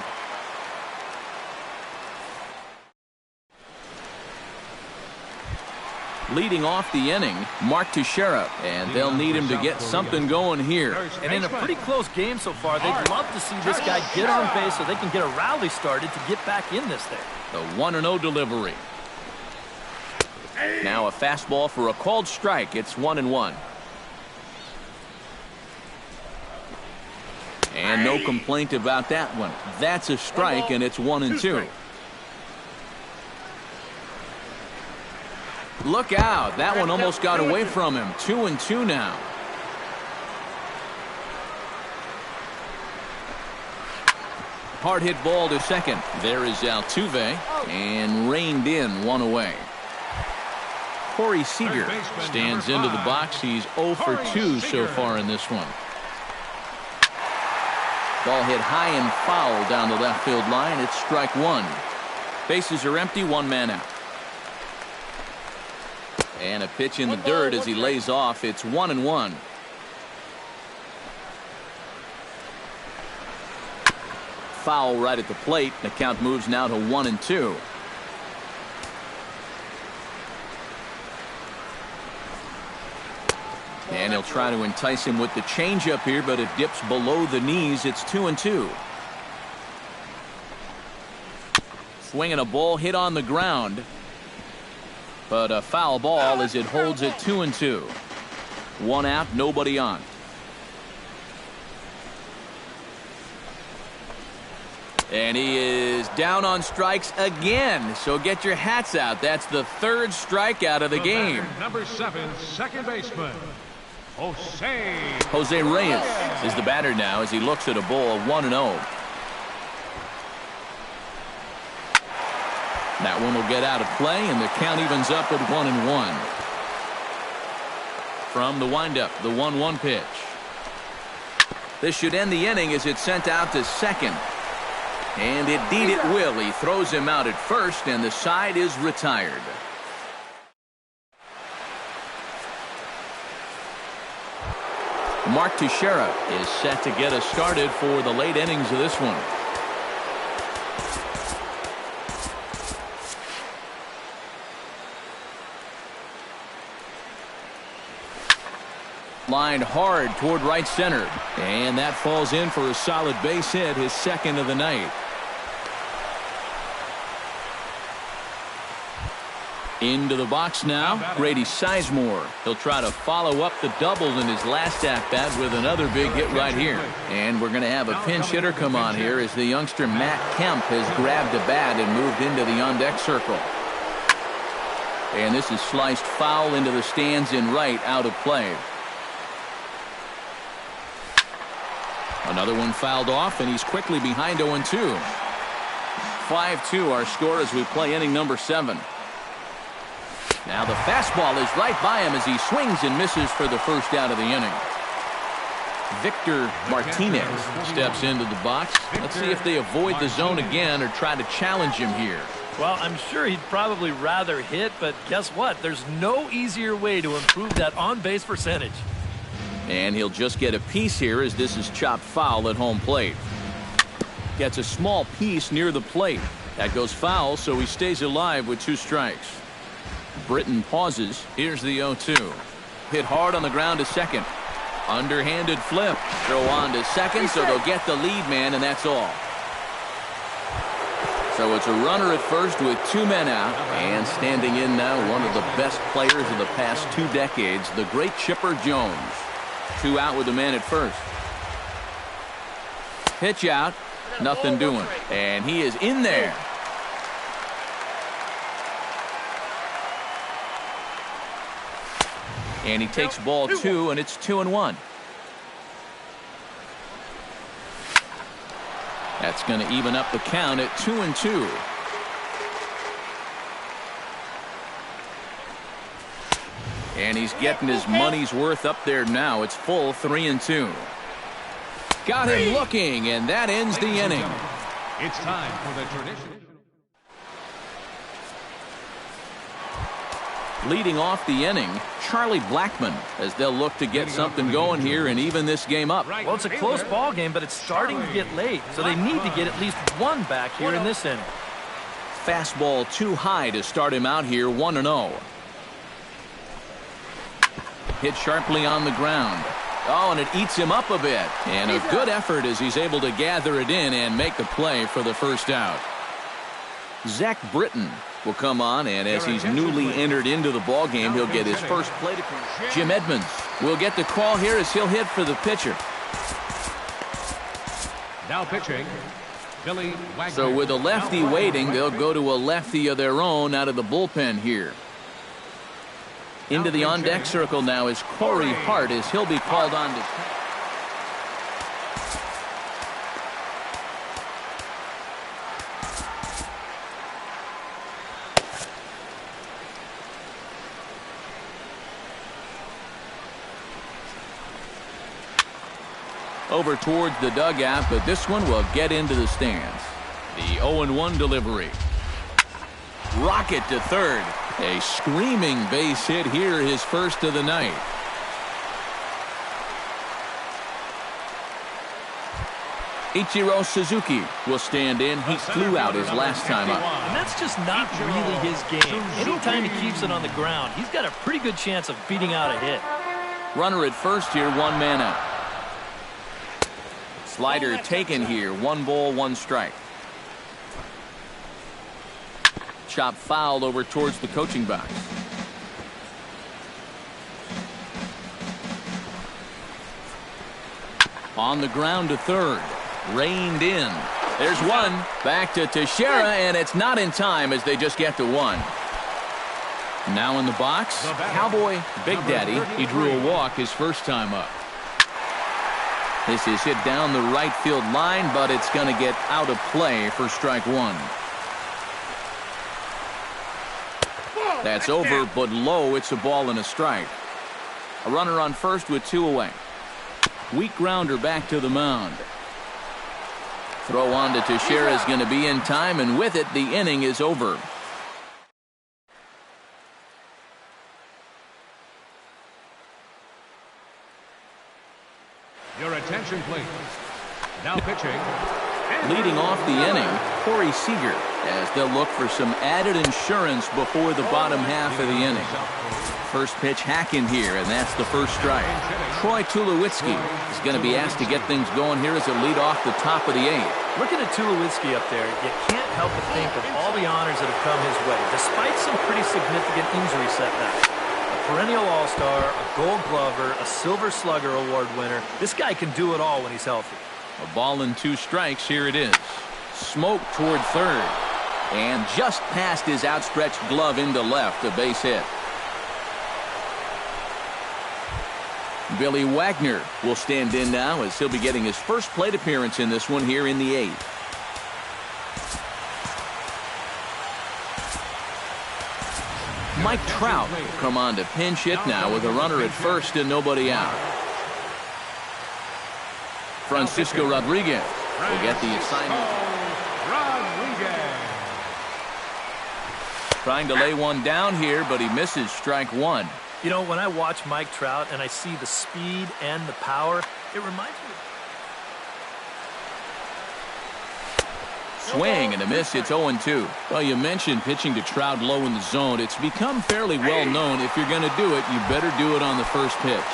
Speaker 1: Leading off the inning, Mark Teixeira, and they'll need him to get something going here.
Speaker 2: And in a pretty close game so far, they'd love to see this guy get on base so they can get a rally started to get back in this thing.
Speaker 1: The 1-0 delivery. Now a fastball for a called strike. It's 1-1. And no complaint about that one. That's a strike, and it's 1-2. Look out. That one almost got away from him. 2-2 now. Hard hit ball to second. There is Altuve, and reined in, one away. Corey Seager stands into the box. He's 0 for 2 so far in this one. Ball hit high and foul down the left field line. It's strike 1. Bases are empty, 1 man out. And a pitch in the dirt as he lays off. It's 1-1. Foul right at the plate. The count moves now to 1-2. And he'll try to entice him with the changeup here, but it dips below the knees. It's 2-2. Swinging a ball hit on the ground, but a foul ball as it holds it 2-2. 1 out, nobody on. And he is down on strikes again. So get your hats out. That's the 3rd strikeout of the game.
Speaker 3: Number 7, second baseman,
Speaker 1: Jose Reyes is the batter now as he looks at a ball 1-0. That one will get out of play, and the count evens up at 1-1. From the windup, the 1-1 pitch. This should end the inning as it's sent out to second. And indeed it will. He throws him out at first, and the side is retired. Mark Teixeira is set to get us started for the late innings of this one. Lined hard toward right center, and that falls in for a solid base hit, his 2nd of the night. Into the box now, Grady Sizemore. He'll try to follow up the double in his last at-bat with another big hit right here. And we're going to have a pinch hitter come on here as the youngster Matt Kemp has grabbed a bat and moved into the on-deck circle. And this is sliced foul into the stands in right, out of play. Another one fouled off, and he's quickly behind 0-2. 5-2 our score as we play inning number 7. Now the fastball is right by him as he swings and misses for the first out of the inning. Victor Martinez steps into the box. Let's see if they avoid the zone again or try to challenge him here.
Speaker 2: Well, I'm sure he'd probably rather hit, but guess what? There's no easier way to improve that on-base percentage.
Speaker 1: And he'll just get a piece here as this is chopped foul at home plate. Gets a small piece near the plate. That goes foul, so he stays alive with 2 strikes. Britton pauses. Here's the 0-2. Hit hard on the ground to second. Underhanded flip. Throw on to second, so they'll get the lead man, and that's all. So it's a runner at first with 2 men out, and standing in now one of the best players of the past 2 decades, the great Chipper Jones. 2 out with the man at first. Pitch out, nothing doing, and he is in there. And he takes ball 2, and it's 2-1. That's going to even up the count at 2-2. And he's getting his money's worth up there now. It's full 3-2. Got him looking, and that ends the inning.
Speaker 3: It's time for the tradition.
Speaker 1: Leading off the inning, Charlie Blackmon, as they'll look to get something going here and even this game up.
Speaker 2: Well, it's a close ball game, but it's starting to get late, so they need to get at least 1 back here in this inning.
Speaker 1: Fastball too high to start him out here, 1-0. Hit sharply on the ground. Oh, and it eats him up a bit. And a good effort as he's able to gather it in and make the play for the first out. Zach Britton will come on, and as he's newly entered into the ball game, he'll get his first plate appearance. Jim Edmonds will get the call here as he'll hit for the pitcher.
Speaker 3: Now pitching, Billy Wagner.
Speaker 1: So with a lefty waiting, they'll go to a lefty of their own out of the bullpen here. Into the on-deck circle now is Corey Hart as he'll be called on to. Over towards the dugout, but this one will get into the stands. The 0-1 delivery. Rocket to third. A screaming base hit here, his first of the night. Ichiro Suzuki will stand in. He flew out his last time up.
Speaker 2: And that's just not really his game. Anytime he keeps it on the ground, he's got a pretty good chance of beating out a hit.
Speaker 1: Runner at first here, 1 man out. Slider taken here, 1 ball, 1 strike. Chop fouled over towards the coaching box. On the ground to third. Reined in. There's 1. Back to Teixeira, and it's not in time as they just get to 1. Now in the box, Cowboy Big Daddy. He drew a walk his first time up. This is hit down the right field line, but it's going to get out of play for strike 1. That's over, but low. It's a ball and a strike. A runner on first with 2 away. Weak grounder back to the mound. Throw on to Teixeira is going to be in time, and with it, the inning is over.
Speaker 3: Your attention, please. Now pitching.
Speaker 1: Leading off the inning, Corey Seager, as they'll look for some added insurance before the bottom half of the inning. First pitch hack in here, and that's the first strike. Troy Tulowitzki is going to be asked to get things going here as a lead off the top of the 8th.
Speaker 2: Looking at Tulowitzki up there, you can't help but think of all the honors that have come his way, despite some pretty significant injury setbacks. A perennial All-Star, a Gold Glover, a Silver Slugger Award winner. This guy can do it all when he's healthy.
Speaker 1: A ball and 2 strikes. Here it is. Smoke toward third. And just past his outstretched glove into left, a base hit. Billy Wagner will stand in now as he'll be getting his first plate appearance in this one here in the 8th. Mike Trout will come on to pinch hit now with a runner at first and nobody out. Francisco Rodriguez will get the assignment.
Speaker 3: Rodriguez.
Speaker 1: Trying to lay one down here, but he misses strike one.
Speaker 2: You know, when I watch Mike Trout and I see the speed and the power, it reminds me.
Speaker 1: Swing and a miss. It's 0-2. Well, you mentioned pitching to Trout low in the zone. It's become fairly well known if you're going to do it, you better do it on the first pitch.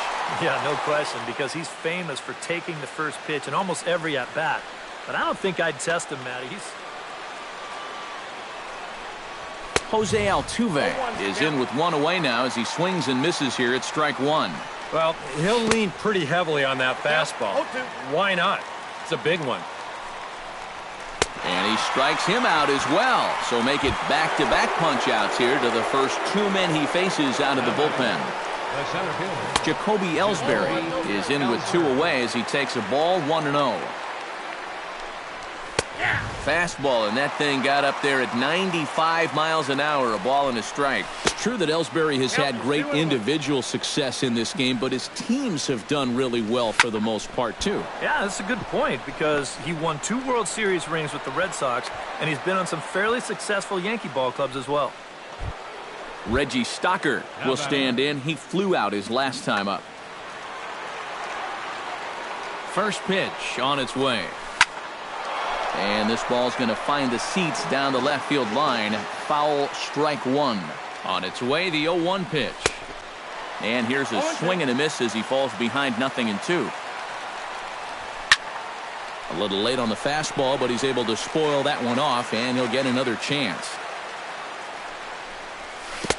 Speaker 2: Yeah, no question, because he's famous for taking the first pitch in almost every at-bat. But I don't think I'd test him, Matty.
Speaker 1: Jose Altuve is in with one away now as he swings and misses here at strike one.
Speaker 4: Well, he'll lean pretty heavily on that fastball. Why not? It's a big one.
Speaker 1: And he strikes him out as well. So make it back-to-back punch-outs here to the first two men he faces out of the bullpen.
Speaker 3: The center fielder.
Speaker 1: Jacoby Ellsbury is in with two away as he takes a ball 1-0. Fastball, and that thing got up there at 95 miles an hour, a ball and a strike. It's true that Ellsbury has had great individual success in this game, but his teams have done really well for the most part, too.
Speaker 2: Yeah, that's a good point, because he won 2 World Series rings with the Red Sox, and he's been on some fairly successful Yankee ball clubs as well.
Speaker 1: Reggie Stocker will stand in. He flew out his last time up. First pitch on its way. And this ball's going to find the seats down the left field line. Foul, strike one. On its way, the 0-1 pitch. And here's a swing and a miss as he falls behind 0-2. A little late on the fastball, but he's able to spoil that one off, and he'll get another chance.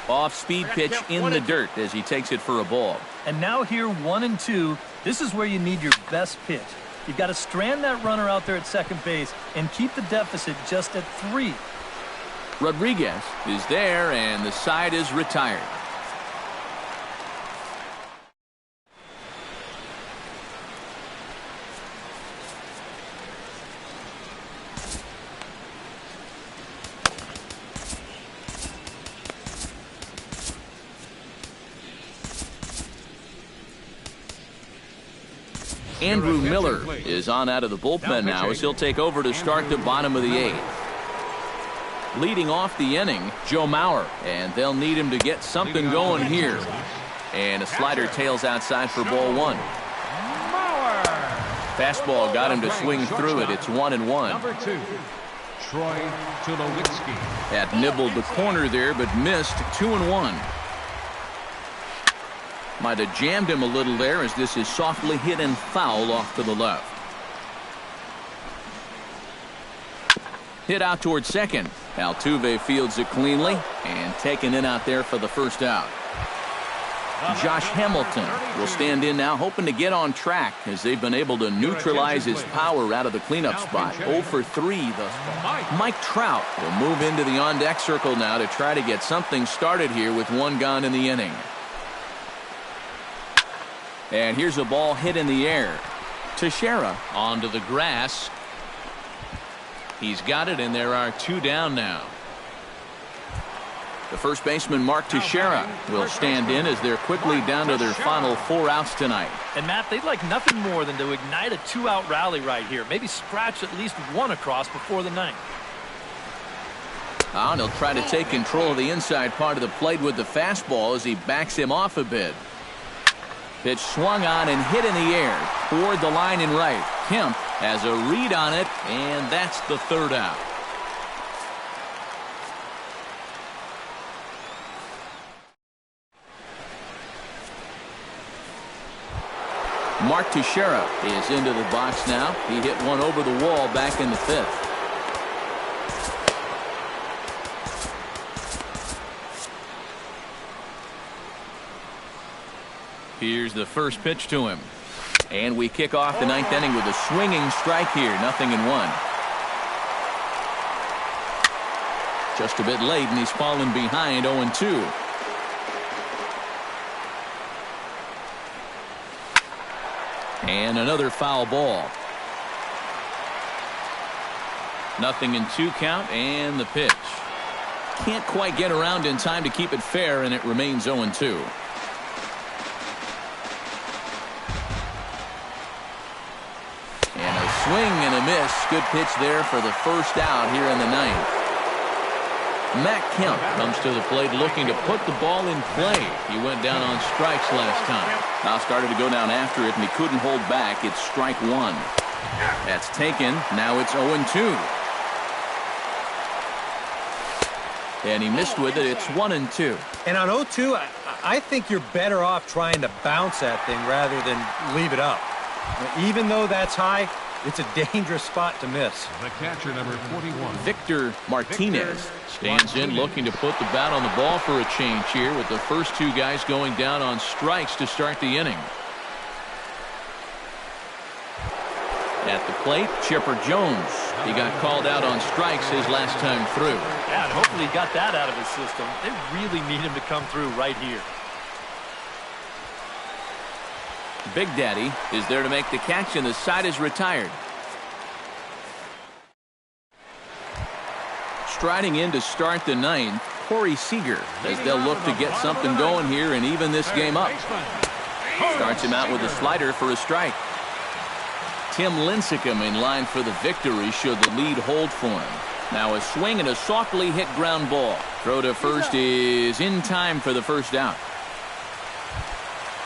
Speaker 1: Off-speed pitch in the dirt as he takes it for a ball.
Speaker 2: And now here, 1-2. This is where you need your best pitch. You've got to strand that runner out there at second base and keep the deficit just at 3.
Speaker 1: Rodriguez is there, and the side is retired. Andrew Miller is on out of the bullpen now as he'll take over to start the bottom of the 8th. Leading off the inning, Joe Mauer, and they'll need him to get something going here. And a slider tails outside for ball 1. Fastball got him to swing through it. It's 1-1.
Speaker 3: Number 2, Troy Tulowitzki.
Speaker 1: Had nibbled the corner there, but missed. 2-1. Might have jammed him a little there as this is softly hit and foul off to the left. Hit out towards second. Altuve fields it cleanly and taken in out there for the first out. Josh Hamilton will stand in now, hoping to get on track as they've been able to neutralize his power out of the cleanup spot. 0 for 3 thus far. Mike Trout will move into the on-deck circle now to try to get something started here with 1 gone in the inning. And here's a ball hit in the air. Teixeira onto the grass. He's got it, and there are 2 down now. The first baseman, Mark Teixeira, will stand in as they're quickly down to their final 4 outs tonight.
Speaker 2: And, Matt, they'd like nothing more than to ignite a 2-out rally right here. Maybe scratch at least 1 across before the 9th.
Speaker 1: And he'll try to take control of the inside part of the plate with the fastball as he backs him off a bit. Pitch swung on and hit in the air toward the line and right. Kemp has a read on it, and that's the 3rd out. Mark Teixeira is into the box now. He hit one over the wall back in the 5th. Here's the first pitch to him. And we kick off the 9th inning with a swinging strike here. 0-1. Just a bit late, and he's fallen behind 0-2. And another foul ball. 0-2 count, and the pitch. Can't quite get around in time to keep it fair, and it remains 0-2. swing and a miss. Good pitch there for the first out here in the ninth. Matt Kemp comes to the plate looking to put the ball in play. He went down on strikes last time. Now started to go down after it, and he couldn't hold back. It's strike one. That's taken. Now it's 0-2. And he missed with it. It's 1-2.
Speaker 4: And on 0-2, I think you're better off trying to bounce that thing rather than leave it up. Even though that's high, it's a dangerous spot to miss.
Speaker 3: The catcher, number 41.
Speaker 1: Victor Martinez stands in looking to put the bat on the ball for a change here with the first two guys going down on strikes to start the inning. At the plate, Chipper Jones. He got called out on strikes his last time through.
Speaker 2: Yeah, and hopefully he got that out of his system. They really need him to come through right here.
Speaker 1: Big Daddy is there to make the catch, and the side is retired. Striding in to start the ninth, Corey Seager, as they'll look to get something going here and even this game up. Starts him out with a slider for a strike. Tim Lincecum in line for the victory should the lead hold for him. Now a swing and a softly hit ground ball. Throw to first is in time for the first out.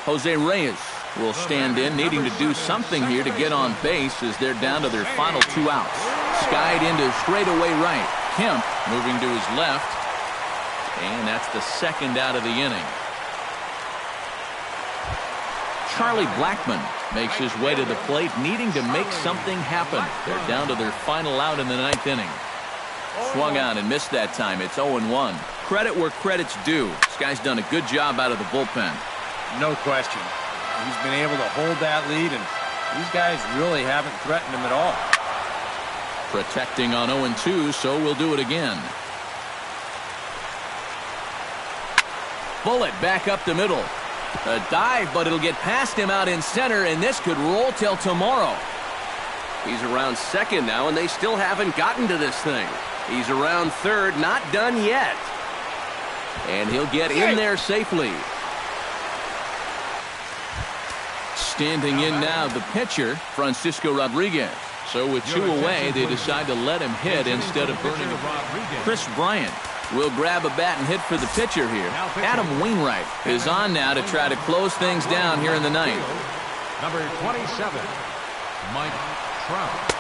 Speaker 1: Jose Reyes will stand in, needing to do something here to get on base as they're down to their final two outs. Skied into straightaway right. Kemp moving to his left. And that's the second out of the inning. Charlie Blackmon makes his way to the plate, needing to make something happen. They're down to their final out in the ninth inning. Swung on and missed that time. It's 0-1. Credit where credit's due. This guy's done a good job out of the bullpen.
Speaker 4: No question. He's been able to hold that lead, and these guys really haven't threatened him at all.
Speaker 1: Protecting on 0-2, so we'll do it again. Bullet back up the middle. A dive, but it'll get past him out in center, and this could roll till tomorrow.
Speaker 5: He's around second now, and they still haven't gotten to this thing. He's around third, not done yet.
Speaker 1: And he'll get in there safely. Standing in now, the pitcher, Francisco Rodriguez. So with two away, they decide to let him hit instead of burning him. Chris Bryant will grab a bat and hit for the pitcher here. Adam Wainwright is on now to try to close things down here in the ninth.
Speaker 3: Number 27, Mike Trout.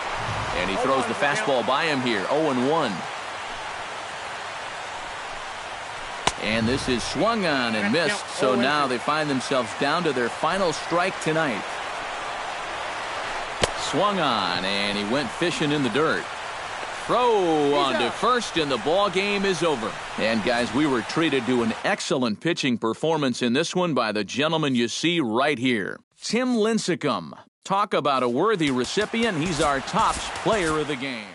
Speaker 1: And he throws the fastball by him here, 0-1. And this is swung on and missed, so now they find themselves down to their final strike tonight. Swung on, and he went fishing in the dirt. Throw on to first, and the ball game is over. And guys, we were treated to an excellent pitching performance in this one by the gentleman you see right here, Tim Lincecum. Talk about a worthy recipient. He's our tops player of the game.